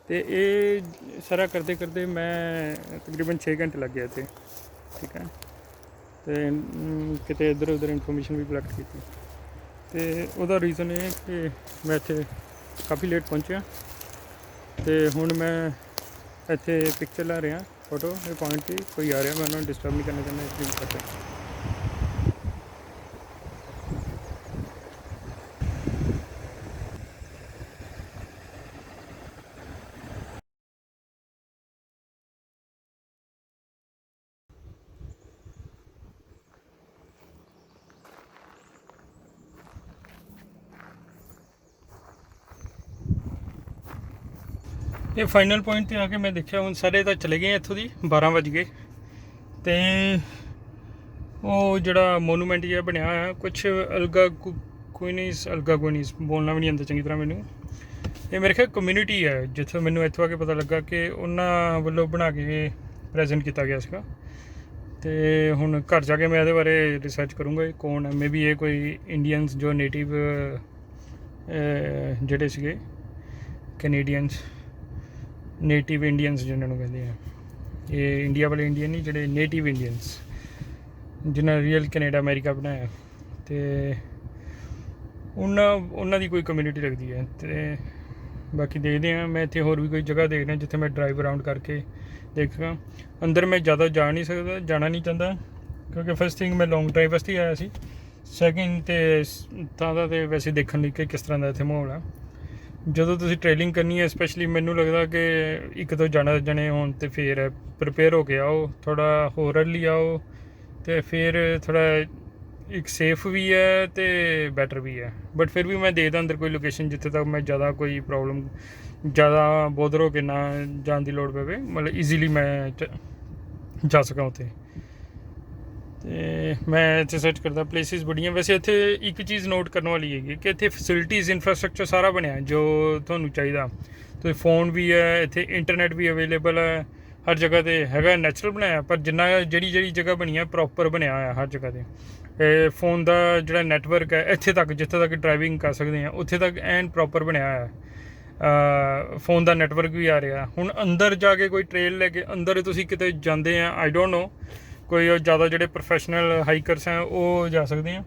Speaker 1: ਅਤੇ ਇਹ ਸਾਰਾ ਕਰਦੇ ਮੈਂ ਤਕਰੀਬਨ 6 ਘੰਟੇ ਲੱਗ ਗਏ ਇੱਥੇ, ਠੀਕ ਹੈ। ਅਤੇ ਕਿਤੇ ਇੱਧਰ ਉੱਧਰ ਇਨਫੋਰਮੇਸ਼ਨ ਵੀ ਕਲੈਕਟ ਕੀਤੀ, ਅਤੇ ਉਹਦਾ ਰੀਜ਼ਨ ਇਹ ਕਿ ਮੈਂ ਇੱਥੇ ਕਾਫੀ ਲੇਟ ਪਹੁੰਚਿਆ, ਅਤੇ ਹੁਣ ਮੈਂ ਇੱਥੇ ਪਿਕਚਰ ਲੈ ਰਿਹਾ ਫੋਟੋ। ਇਹ ਪੁਆਇੰਟ 'ਤੇ ਕੋਈ ਆ ਰਿਹਾ, ਮੈਂ ਉਹਨਾਂ ਨੂੰ ਡਿਸਟਰਬ ਨਹੀਂ ਕਰਨਾ ਚਾਹੁੰਦਾ, ਇਸ ਲਈ ਕਰਕੇ। ਇਹ ਫਾਈਨਲ ਪੁਆਇੰਟ 'ਤੇ ਆ ਕੇ ਮੈਂ ਦੇਖਿਆ, ਹੁਣ ਸਾਰੇ ਤਾਂ ਚਲੇ ਗਏ ਇੱਥੋਂ ਦੀ, 12 ਵੱਜ ਗਏ। ਅਤੇ ਉਹ ਜਿਹੜਾ ਮੋਨੂਮੈਂਟ ਜਿਹਾ ਬਣਿਆ ਹੋਇਆ, ਕੁਛ ਅਲਗਾ ਕੁਇਨੀਸ ਬੋਲਣਾ ਵੀ ਨਹੀਂ ਆਉਂਦਾ ਚੰਗੀ ਤਰ੍ਹਾਂ ਮੈਨੂੰ। ਇਹ ਮੇਰੇ ਖਿਆਲ ਕਮਿਊਨਿਟੀ ਹੈ, ਜਿੱਥੋਂ ਮੈਨੂੰ ਇੱਥੋਂ ਆ ਕੇ ਪਤਾ ਲੱਗਾ ਕਿ ਉਹਨਾਂ ਵੱਲੋਂ ਬਣਾ ਕੇ ਪ੍ਰੈਜ਼ੈਂਟ ਕੀਤਾ ਗਿਆ ਸੀਗਾ। ਅਤੇ ਹੁਣ ਘਰ ਜਾ ਕੇ ਮੈਂ ਇਹਦੇ ਬਾਰੇ ਰਿਸਰਚ ਕਰੂੰਗਾ ਇਹ ਕੌਣ ਹੈ। ਮੇ ਬੀ ਇਹ ਕੋਈ ਇੰਡੀਅਨਸ ਜੋ ਨੇਟਿਵ ਜਿਹੜੇ ਸੀਗੇ ਕੈਨੇਡੀਅਨਸ, ਨੇਟਿਵ ਇੰਡੀਅਨਸ ਜਿਹਨਾਂ ਨੂੰ ਕਹਿੰਦੇ ਆ, ਇਹ ਇੰਡੀਆ ਵਾਲੇ ਇੰਡੀਅਨ ਨਹੀਂ, ਜਿਹੜੇ ਨੇਟਿਵ ਇੰਡੀਅਨਸ ਜਿਨ੍ਹਾਂ ਰੀਅਲ ਕੈਨੇਡਾ ਅਮਰੀਕਾ ਬਣਾਇਆ, ਅਤੇ ਉਹਨਾਂ ਦੀ ਕੋਈ ਕਮਿਊਨਿਟੀ ਲੱਗਦੀ ਹੈ। ਅਤੇ ਬਾਕੀ ਦੇਖਦੇ ਹਾਂ, ਮੈਂ ਇੱਥੇ ਹੋਰ ਵੀ ਕੋਈ ਜਗ੍ਹਾ ਦੇਖ ਰਿਹਾ ਜਿੱਥੇ ਮੈਂ ਡਰਾਈਵ ਅਰਾਊਂਡ ਕਰਕੇ ਦੇਖ ਸਕਾਂ। ਅੰਦਰ ਮੈਂ ਜ਼ਿਆਦਾ ਜਾਣਾ ਨਹੀਂ ਚਾਹੁੰਦਾ ਕਿਉਂਕਿ ਫਸਟ ਥਿੰਗ ਮੈਂ ਲੌਂਗ ਡਰਾਈਵ ਵਾਸਤੇ ਆਇਆ ਸੀ। ਸੈਕਿੰਡ ਤੇ ਤਾਂ ਦਾ ਤੇ ਵੈਸੇ ਦੇਖਣ ਲਈ ਕਿ ਕਿਸ ਤਰ੍ਹਾਂ ਦਾ ਇੱਥੇ ਮਾਹੌਲ ਆ। ਜਦੋਂ ਤੁਸੀਂ ਟ੍ਰੇਲਿੰਗ ਕਰਨੀ ਹੈ ਸਪੈਸ਼ਲੀ, ਮੈਨੂੰ ਲੱਗਦਾ ਕਿ ਇੱਕ ਦੋ ਜਣੇ ਹੋਣ ਅਤੇ ਫਿਰ ਪ੍ਰੀਪੇਅਰ ਹੋ ਕੇ ਆਓ, ਥੋੜ੍ਹਾ ਹੋਰ ਅਰਲੀ ਆਓ, ਅਤੇ ਫਿਰ ਥੋੜ੍ਹਾ ਇੱਕ ਸੇਫ ਵੀ ਹੈ ਅਤੇ ਬੈਟਰ ਵੀ ਹੈ। ਬਟ ਫਿਰ ਵੀ ਮੈਂ ਦੇਖਦਾ ਅੰਦਰ ਕੋਈ ਲੋਕੇਸ਼ਨ ਜਿੱਥੇ ਤੱਕ ਮੈਂ ਜ਼ਿਆਦਾ ਕੋਈ ਪ੍ਰੋਬਲਮ, ਜ਼ਿਆਦਾ ਬੋਦਰ ਹੋ ਕੇ ਨਾ ਜਾਣ ਦੀ ਲੋੜ ਪਵੇ, ਮਤਲਬ ਈਜ਼ੀਲੀ ਮੈਂ ਜਾ ਸਕਾਂ ਉੱਥੇ। ਅਤੇ ਮੈਂ ਇੱਥੇ ਸਰਚ ਕਰਦਾ ਪਲੇਸਿਸ ਬੜੀਆਂ। ਵੈਸੇ ਇੱਥੇ ਇੱਕ ਚੀਜ਼ ਨੋਟ ਕਰਨ ਵਾਲੀ ਹੈਗੀ ਕਿ ਇੱਥੇ ਫੈਸਿਲਿਟੀਜ਼, ਇਨਫਰਾਸਟਰਕਚਰ ਸਾਰਾ ਬਣਿਆ ਜੋ ਤੁਹਾਨੂੰ ਚਾਹੀਦਾ। ਤੁਸੀਂ ਫੋਨ ਵੀ ਹੈ ਇੱਥੇ, ਇੰਟਰਨੈਟ ਵੀ ਅਵੇਲੇਬਲ ਹੈ ਹਰ ਜਗ੍ਹਾ 'ਤੇ ਹੈਗਾ। ਨੈਚੁਰਲ ਬਣਾਇਆ, ਪਰ ਜਿਹੜੀ ਜਗ੍ਹਾ ਬਣੀ ਹੈ ਪ੍ਰੋਪਰ ਬਣਿਆ ਹੋਇਆ ਹਰ ਜਗ੍ਹਾ 'ਤੇ। ਫੋਨ ਦਾ ਜਿਹੜਾ ਨੈਟਵਰਕ ਹੈ ਇੱਥੇ ਤੱਕ, ਜਿੱਥੇ ਤੱਕ ਡਰਾਈਵਿੰਗ ਕਰ ਸਕਦੇ ਹਾਂ ਉੱਥੇ ਤੱਕ ਐਨ ਪ੍ਰੋਪਰ ਬਣਿਆ ਹੋਇਆ। ਫੋਨ ਦਾ ਨੈਟਵਰਕ ਵੀ ਆ ਰਿਹਾ। ਹੁਣ ਅੰਦਰ ਜਾ ਕੇ ਕੋਈ ਟ੍ਰੇਲ ਲੈ ਕੇ ਅੰਦਰ ਤੁਸੀਂ ਕਿਤੇ ਜਾਂਦੇ ਆ, ਆਈ ਡੋਂਟ ਨੋ, ਕੋਈ ਜ਼ਿਆਦਾ ਜਿਹੜੇ ਪ੍ਰੋਫੈਸ਼ਨਲ ਹਾਈਕਰਸ ਹੈ ਉਹ ਜਾ ਸਕਦੇ ਆ,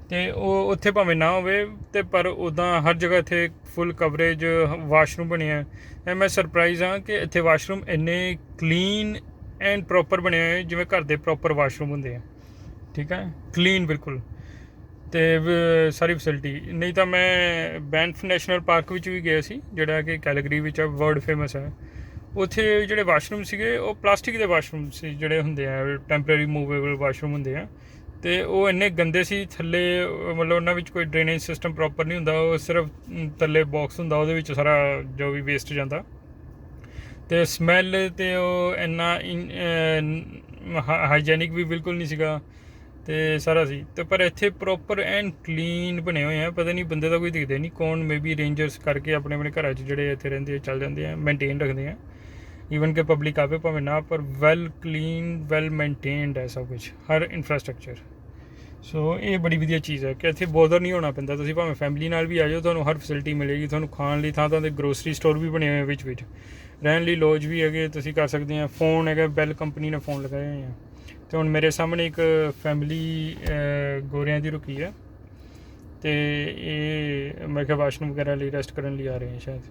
Speaker 1: ਅਤੇ ਉਹ ਉੱਥੇ ਭਾਵੇਂ ਨਾ ਹੋਵੇ, ਅਤੇ ਪਰ ਉੱਦਾਂ ਹਰ ਜਗ੍ਹਾ ਇੱਥੇ ਫੁੱਲ ਕਵਰੇਜ, ਵਾਸ਼ਰੂਮ ਬਣਿਆ। ਅਤੇ ਮੈਂ ਸਰਪ੍ਰਾਈਜ਼ ਹਾਂ ਕਿ ਇੱਥੇ ਵਾਸ਼ਰੂਮ ਇੰਨੇ ਕਲੀਨ ਐਂਡ ਪ੍ਰੋਪਰ ਬਣੇ ਹੋਏ ਜਿਵੇਂ ਘਰ ਦੇ ਪ੍ਰੋਪਰ ਵਾਸ਼ਰੂਮ ਹੁੰਦੇ ਆ। ਠੀਕ ਹੈ, ਕਲੀਨ ਬਿਲਕੁਲ, ਅਤੇ ਸਾਰੀ ਫੈਸਿਲਿਟੀ। ਨਹੀਂ ਤਾਂ ਮੈਂ ਬੈਂਫ ਨੈਸ਼ਨਲ ਪਾਰਕ ਵਿੱਚ ਵੀ ਗਿਆ ਸੀ, ਜਿਹੜਾ ਕਿ ਕੈਲਗਰੀ ਵਿੱਚ ਆ, ਵਰਲਡ ਫੇਮਸ ਹੈ। ਉੱਥੇ ਜਿਹੜੇ ਵਾਸ਼ਰੂਮ ਸੀਗੇ ਉਹ ਪਲਾਸਟਿਕ ਦੇ ਵਾਸ਼ਰੂਮ ਸੀ, ਜਿਹੜੇ ਹੁੰਦੇ ਆ ਟੈਂਪਰੇਰੀ ਮੂਵੇਬਲ ਵਾਸ਼ਰੂਮ ਹੁੰਦੇ ਆ, ਅਤੇ ਉਹ ਇੰਨੇ ਗੰਦੇ ਸੀ ਥੱਲੇ, ਮਤਲਬ ਉਹਨਾਂ ਵਿੱਚ ਕੋਈ ਡਰੇਨੇਜ ਸਿਸਟਮ ਪ੍ਰੋਪਰ ਨਹੀਂ ਹੁੰਦਾ, ਉਹ ਸਿਰਫ ਥੱਲੇ ਬਾਕਸ ਹੁੰਦਾ, ਉਹਦੇ ਵਿੱਚ ਸਾਰਾ ਜੋ ਵੀ ਵੇਸਟ ਜਾਂਦਾ, ਅਤੇ ਸਮੈਲ ਅਤੇ ਉਹ ਇੰਨਾ ਹਾਈਜੈਨਿਕ ਵੀ ਬਿਲਕੁਲ ਨਹੀਂ ਸੀਗਾ, ਅਤੇ ਸਾਰਾ ਸੀ। ਅਤੇ ਪਰ ਇੱਥੇ ਪ੍ਰੋਪਰ ਐਂਡ ਕਲੀਨ ਬਣੇ ਹੋਏ ਆ। ਪਤਾ ਨਹੀਂ ਬੰਦੇ ਦਾ ਕੋਈ ਦਿਖਦੇ ਨਹੀਂ ਕੌਣ, ਮੇ ਬੀ ਰੇਂਜਰਸ ਕਰਕੇ ਆਪਣੇ ਘਰਾਂ 'ਚ ਜਿਹੜੇ ਇੱਥੇ ਰਹਿੰਦੇ ਆ ਚੱਲ ਜਾਂਦੇ ਆ, ਮੇਨਟੇਨ ਰੱਖਦੇ ਆ। ਈਵਨ ਕਿ ਪਬਲਿਕ ਆਵੇ ਭਾਵੇਂ ਨਾ, ਪਰ ਵੈਲ ਕਲੀਨ, ਵੈਲ ਮੇਨਟੇਨਡ ਹੈ ਸਭ ਕੁਛ, ਹਰ ਇਨਫਰਾਸਟਰਕਚਰ। ਸੋ ਇਹ ਬੜੀ ਵਧੀਆ ਚੀਜ਼ ਹੈ ਕਿ ਇੱਥੇ ਬੋਦਰ ਨਹੀਂ ਹੋਣਾ ਪੈਂਦਾ। ਤੁਸੀਂ ਭਾਵੇਂ ਫੈਮਿਲੀ ਨਾਲ ਵੀ ਆ ਜਾਓ, ਤੁਹਾਨੂੰ ਹਰ ਫੈਸਿਲਿਟੀ ਮਿਲੇਗੀ। ਤੁਹਾਨੂੰ ਖਾਣ ਲਈ ਥਾਂ ਦੇ ਗਰੋਸਰੀ ਸਟੋਰ ਵੀ ਬਣੇ ਹੋਏ ਵਿੱਚ, ਰਹਿਣ ਲਈ ਲੋਜ ਵੀ ਹੈਗੇ, ਤੁਸੀਂ ਕਰ ਸਕਦੇ ਆ। ਫੋਨ ਹੈਗਾ, ਬੈਲ ਕੰਪਨੀ ਨੇ ਫੋਨ ਲਗਾਏ ਹੋਏ ਆ। ਅਤੇ ਹੁਣ ਮੇਰੇ ਸਾਹਮਣੇ ਇੱਕ ਫੈਮਿਲੀ ਗੋਰਿਆਂ ਦੀ ਰੁਕੀ ਹੈ, ਅਤੇ ਇਹ ਮੈਂ ਕਿਹਾ ਵਾਸ਼ਰੂਮ ਵਗੈਰਾ ਲਈ ਰੈਸਟ ਕਰਨ ਲਈ ਆ ਰਹੇ ਹੈ ਸ਼ਾਇਦ।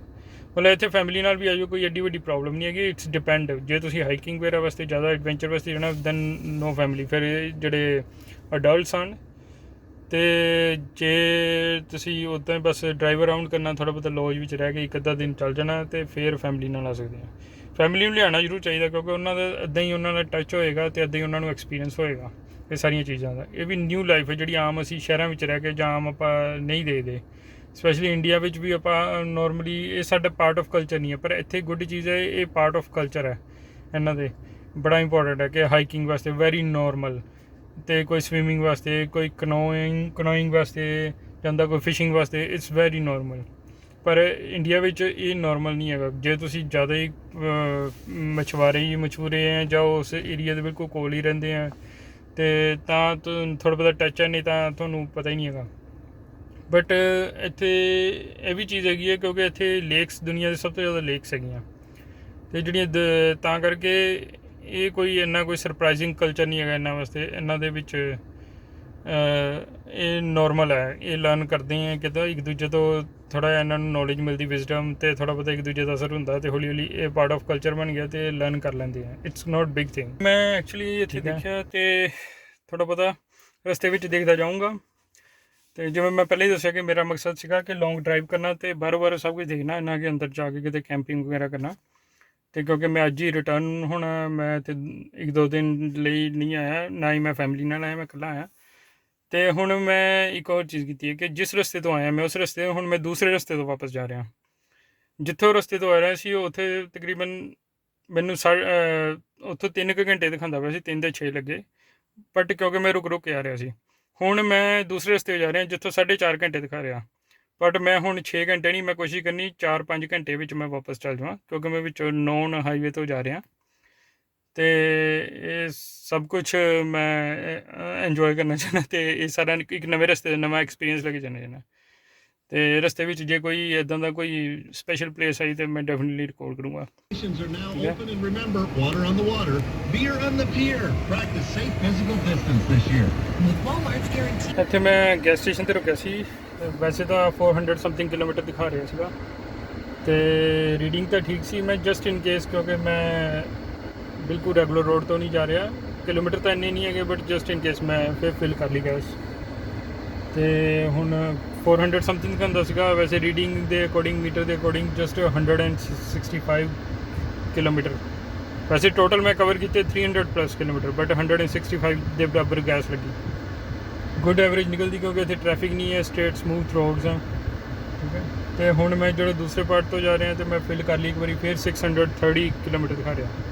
Speaker 1: ਮਤਲਬ ਇੱਥੇ ਫੈਮਿਲੀ ਨਾਲ ਵੀ ਆ ਜਾਓ, ਕੋਈ ਐਡੀ ਵੱਡੀ ਪ੍ਰੋਬਲਮ ਨਹੀਂ ਹੈਗੀ। ਇਟਸ ਡਿਪੈਂਡ, ਜੇ ਤੁਸੀਂ ਹਾਈਕਿੰਗ ਵਗੈਰਾ ਵਾਸਤੇ, ਜ਼ਿਆਦਾ ਐਡਵੈਂਚਰ ਵਾਸਤੇ ਜਾਣਾ, ਦੈਨ ਨੋ ਫੈਮਿਲੀ। ਫਿਰ ਜਿਹੜੇ ਅਡਲਟਸ ਹਨ, ਅਤੇ ਜੇ ਤੁਸੀਂ ਉੱਦਾਂ ਹੀ ਬਸ ਡਰਾਈਵ ਅਰਾਊਂਡ ਕਰਨਾ, ਥੋੜ੍ਹਾ ਬਹੁਤਾ ਲੌਜ ਵਿੱਚ ਰਹਿ ਕੇ ਇੱਕ ਅੱਧਾ ਦਿਨ ਚੱਲ ਜਾਣਾ, ਅਤੇ ਫਿਰ ਫੈਮਿਲੀ ਨਾਲ ਆ ਸਕਦੇ ਆ। ਫੈਮਿਲੀ ਨੂੰ ਲਿਆਉਣਾ ਜ਼ਰੂਰ ਚਾਹੀਦਾ ਕਿਉਂਕਿ ਉਹਨਾਂ ਦਾ ਇੱਦਾਂ ਹੀ ਉਹਨਾਂ ਦਾ ਟੱਚ ਹੋਏਗਾ, ਅਤੇ ਇੱਦਾਂ ਹੀ ਉਹਨਾਂ ਨੂੰ ਐਕਸਪੀਰੀਅੰਸ ਹੋਏਗਾ ਇਹ ਸਾਰੀਆਂ ਚੀਜ਼ਾਂ ਦਾ। ਇਹ ਵੀ ਨਿਊ ਲਾਈਫ ਹੈ ਜਿਹੜੀ ਆਮ ਅਸੀਂ ਸ਼ਹਿਰਾਂ ਵਿੱਚ ਰਹਿ ਕੇ ਜਾਂ ਆਮ ਆਪਾਂ ਨਹੀਂ ਦੇਖਦੇ। ਸਪੈਸ਼ਲੀ ਇੰਡੀਆ ਵਿੱਚ ਵੀ ਆਪਾਂ ਨੋਰਮਲੀ, ਇਹ ਸਾਡਾ ਪਾਰਟ ਆਫ ਕਲਚਰ ਨਹੀਂ ਹੈ, ਪਰ ਇੱਥੇ ਗੁੱਡ ਚੀਜ਼ ਹੈ, ਇਹ ਪਾਰਟ ਆਫ ਕਲਚਰ ਹੈ ਇਹਨਾਂ ਦੇ। ਬੜਾ ਇੰਪੋਰਟੈਂਟ ਹੈ ਕਿ ਹਾਈਕਿੰਗ ਵਾਸਤੇ ਵੈਰੀ ਨੋਰਮਲ, ਅਤੇ ਕੋਈ ਸਵੀਮਿੰਗ ਵਾਸਤੇ, ਕੋਈ ਕਨੋਇੰਗ ਵਾਸਤੇ ਜਾਂਦਾ, ਕੋਈ ਫਿਸ਼ਿੰਗ ਵਾਸਤੇ, ਇਟਸ ਵੈਰੀ ਨੋਰਮਲ। ਪਰ ਇੰਡੀਆ ਵਿੱਚ ਇਹ ਨੋਰਮਲ ਨਹੀਂ ਹੈਗਾ। ਜੇ ਤੁਸੀਂ ਜ਼ਿਆਦਾ ਹੀ ਮਛੂਰੇ ਹੈ ਜਾਂ ਉਸ ਏਰੀਆ ਦੇ ਬਿਲਕੁਲ ਕੋਲ ਹੀ ਰਹਿੰਦੇ ਆ, ਅਤੇ ਤਾਂ ਥੋੜ੍ਹਾ ਬਹੁਤਾ ਟੱਚ ਹੈ, ਨਹੀਂ ਤਾਂ ਤੁਹਾਨੂੰ ਪਤਾ ਹੀ ਨਹੀਂ ਹੈਗਾ। ਬਟ ਇੱਥੇ ਇਹ ਵੀ ਚੀਜ਼ ਹੈਗੀ ਹੈ ਕਿਉਂਕਿ ਇੱਥੇ ਲੇਕਸ, ਦੁਨੀਆ ਦੇ ਸਭ ਤੋਂ ਜ਼ਿਆਦਾ ਲੇਕਸ ਹੈਗੀਆਂ, ਅਤੇ ਜਿਹੜੀਆਂ ਤਾਂ ਕਰਕੇ ਇਹ ਕੋਈ ਇੰਨਾ ਕੋਈ ਸਰਪ੍ਰਾਈਜ਼ਿੰਗ ਕਲਚਰ ਨਹੀਂ ਹੈਗਾ ਇਹਨਾਂ ਵਾਸਤੇ। ਇਹਨਾਂ ਦੇ ਵਿੱਚ ਇਹ ਨੋਰਮਲ ਹੈ, ਇਹ ਲਰਨ ਕਰਦੇ ਆ ਕਿਤੇ ਇੱਕ ਦੂਜੇ ਤੋਂ, ਥੋੜ੍ਹਾ ਜਿਹਾ ਇਹਨਾਂ ਨੂੰ ਨੌਲੇਜ ਮਿਲਦੀ, ਵਿਜ਼ਡਮ, ਅਤੇ ਥੋੜ੍ਹਾ ਬਹੁਤਾ ਇੱਕ ਦੂਜੇ ਦਾ ਅਸਰ ਹੁੰਦਾ, ਅਤੇ ਹੌਲੀ ਹੌਲੀ ਇਹ ਪਾਰਟ ਆਫ ਕਲਚਰ ਬਣ ਗਿਆ, ਅਤੇ ਲਰਨ ਕਰ ਲੈਂਦੇ ਆ। It's not big thing. ਮੈਂ ਐਕਚੁਅਲੀ ਇੱਥੇ ਦੇਖਿਆ, ਅਤੇ ਥੋੜ੍ਹਾ ਬਹੁਤਾ ਰਸਤੇ ਵਿੱਚ ਦੇਖਦਾ ਜਾਊਂਗਾ। ਅਤੇ ਜਿਵੇਂ ਮੈਂ ਪਹਿਲਾਂ ਹੀ ਦੱਸਿਆ ਕਿ ਮੇਰਾ ਮਕਸਦ ਸੀਗਾ ਕਿ ਲੌਂਗ ਡਰਾਈਵ ਕਰਨਾ, ਅਤੇ ਬਾਹਰੋਂ ਸਭ ਕੁਝ ਦੇਖਣਾ, ਨਾ ਕਿ ਅੰਦਰ ਜਾ ਕੇ ਕਿਤੇ ਕੈਂਪਿੰਗ ਵਗੈਰਾ ਕਰਨਾ। ਅਤੇ ਕਿਉਂਕਿ ਮੈਂ ਅੱਜ ਹੀ ਰਿਟਰਨ ਹੋਣਾ, ਮੈਂ ਤਾਂ ਇੱਕ ਦੋ ਦਿਨ ਲਈ ਨਹੀਂ ਆਇਆ, ਨਾ ਹੀ ਮੈਂ ਫੈਮਿਲੀ ਨਾਲ ਆਇਆ, ਮੈਂ ਇਕੱਲਾ ਆਇਆ। ਅਤੇ ਹੁਣ ਮੈਂ ਇੱਕ ਹੋਰ ਚੀਜ਼ ਕੀਤੀ ਹੈ ਕਿ ਜਿਸ ਰਸਤੇ ਤੋਂ ਆਇਆ ਮੈਂ, ਉਸ ਰਸਤੇ, ਹੁਣ ਮੈਂ ਦੂਸਰੇ ਰਸਤੇ ਤੋਂ ਵਾਪਸ ਜਾ ਰਿਹਾ। ਜਿੱਥੋਂ ਰਸਤੇ ਤੋਂ ਆ ਰਿਹਾ ਸੀ ਉੱਥੇ ਤਕਰੀਬਨ ਮੈਨੂੰ ਉੱਥੋਂ 3 ਕੁ ਘੰਟੇ ਦਿਖਾਉਂਦਾ ਪਿਆ ਸੀ, 3 ਤੋਂ 6 ਲੱਗੇ, ਬਟ ਕਿਉਂਕਿ ਮੈਂ ਰੁਕ ਕੇ ਆ ਰਿਹਾ ਸੀ। ਹੁਣ ਮੈਂ ਦੂਸਰੇ ਰਸਤੇ ਜਾ ਰਿਹਾ ਜਿੱਥੋਂ 4.5 ਘੰਟੇ ਦਿਖਾ ਰਿਹਾ, ਬਟ ਮੈਂ ਹੁਣ 6 ਘੰਟੇ ਨਹੀਂ, ਮੈਂ ਕੋਸ਼ਿਸ਼ ਕਰਨੀ 4-5 ਘੰਟੇ ਵਿੱਚ ਮੈਂ ਵਾਪਸ ਚੱਲ ਜਾਵਾਂ, ਕਿਉਂਕਿ ਮੈਂ ਵਿੱਚੋਂ ਨੌਨ ਹਾਈਵੇ ਤੋਂ ਜਾ ਰਿਹਾ। ਤੇ ਇਹ ਸਭ ਕੁਝ ਮੈਂ ਇੰਜੋਏ ਕਰਨਾ ਚਾਹੁੰਦਾ ਤੇ ਇਹ ਸਾਰਾ ਇੱਕ ਨਵੇਂ ਰਸਤੇ ਦਾ ਨਵਾਂ ਐਕਸਪੀਰੀਅੰਸ ਲੈ ਕੇ ਜਾਣਾ ਚਾਹੁੰਦਾ ਤੇ ਰਸਤੇ ਵਿੱਚ ਜੇ ਕੋਈ ਇਦਾਂ ਦਾ ਕੋਈ ਸਪੈਸ਼ਲ ਪਲੇਸ ਆਈ ਤੇ ਮੈਂ ਡੈਫੀਨਿਟਲੀ ਰਿਕਾਰਡ ਕਰੂੰਗਾ
Speaker 4: Stations are now open, and remember, water on the water, beer on the pier. Practice safe physical distance this year.
Speaker 3: With Walmart's guarantee
Speaker 1: ਇੱਥੇ ਮੈਂ ਗੈਸ ਸਟੇਸ਼ਨ ਤੇ ਰੁਕਿਆ ਸੀ ਵੈਸੇ ਤਾਂ 400 ਸਮਥਿੰਗ ਕਿਲੋਮੀਟਰ ਦਿਖਾ ਰਿਹਾ ਸੀਗਾ ਤੇ ਰੀਡਿੰਗ ਤਾਂ ਠੀਕ ਸੀ ਮੈਂ ਜਸਟ ਇਨ ਕੇਸ ਕਿਉਂਕਿ ਮੈਂ ਬਿਲਕੁਲ ਰੈਗੂਲਰ ਰੋਡ ਤੋਂ ਨਹੀਂ ਜਾ ਰਿਹਾ ਕਿਲੋਮੀਟਰ ਤਾਂ ਇੰਨੇ ਨਹੀਂ ਹੈਗੇ ਬਟ ਜਸਟ ਇਨ ਕੇਸ ਮੈਂ ਫਿਰ ਫਿਲ ਕਰ ਲਈ ਗੈਸ ਤੇ ਹੁਣ 400 ਸਮਥਿੰਗ ਹੁੰਦਾ ਸੀਗਾ ਵੈਸੇ ਰੀਡਿੰਗ ਦੇ ਅਕੋਰਡਿੰਗ ਮੀਟਰ ਦੇ ਅਕੋਰਡਿੰਗ ਜਸਟ 165 ਕਿਲੋਮੀਟਰ ਵੈਸੇ ਟੋਟਲ ਮੈਂ ਕਵਰ ਕੀਤੇ 300 ਪਲੱਸ ਕਿਲੋਮੀਟਰ ਬਟ 165 ਦੇ ਬਰਾਬਰ ਗੈਸ ਲੱਗੀ ਗੁੱਡ ਐਵਰੇਜ ਨਿਕਲਦੀ ਕਿਉਂਕਿ ਇੱਥੇ ਟ੍ਰੈਫਿਕ ਨਹੀਂ ਹੈ ਸਟ੍ਰੇਟ ਸਮੂਥ ਰੋਡਸ ਆ ਠੀਕ ਹੈ ਤੇ ਹੁਣ ਮੈਂ ਜਿਹੜੇ ਦੂਸਰੇ ਪਾਰਟ ਤੋਂ ਜਾ ਰਿਹਾ ਤੇ ਮੈਂ ਫਿਲ ਕਰ ਲਈ ਇੱਕ ਵਾਰੀ ਫਿਰ 630 ਕਿਲੋਮੀਟਰ ਦਿਖਾ ਰਿਹਾ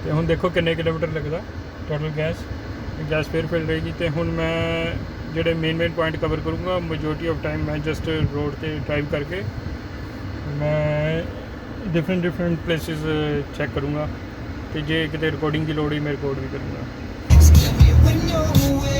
Speaker 1: ਤੇ ਹੁਣ ਦੇਖੋ ਕਿੰਨੇ ਕਿਲੋਮੀਟਰ ਲੱਗਦਾ ਟੋਟਲ ਗੈਸ ਫਿਰ ਫਿਲ ਰਹੇਗੀ ਤੇ ਹੁਣ ਮੈਂ ਜਿਹੜੇ ਮੇਨ ਪੁਆਇੰਟ ਕਵਰ ਕਰੂੰਗਾ ਮੈਜੋਰਟੀ ਆਫ ਟਾਈਮ ਮੈਂ ਜਸਟ ਰੋਡ ਤੇ ਡਰਾਈਵ ਕਰਕੇ ਮੈਂ ਡਿਫਰੈਂਟ ਪਲੇਸਿਸ ਚੈੱਕ ਕਰੂੰਗਾ ਤੇ ਜੇ ਕਿਤੇ ਰਿਕਾਰਡਿੰਗ ਦੀ ਲੋੜ ਹੋਈ ਮੈਂ ਰਿਕਾਰਡ ਵੀ ਕਰੂੰਗਾ
Speaker 2: When you're away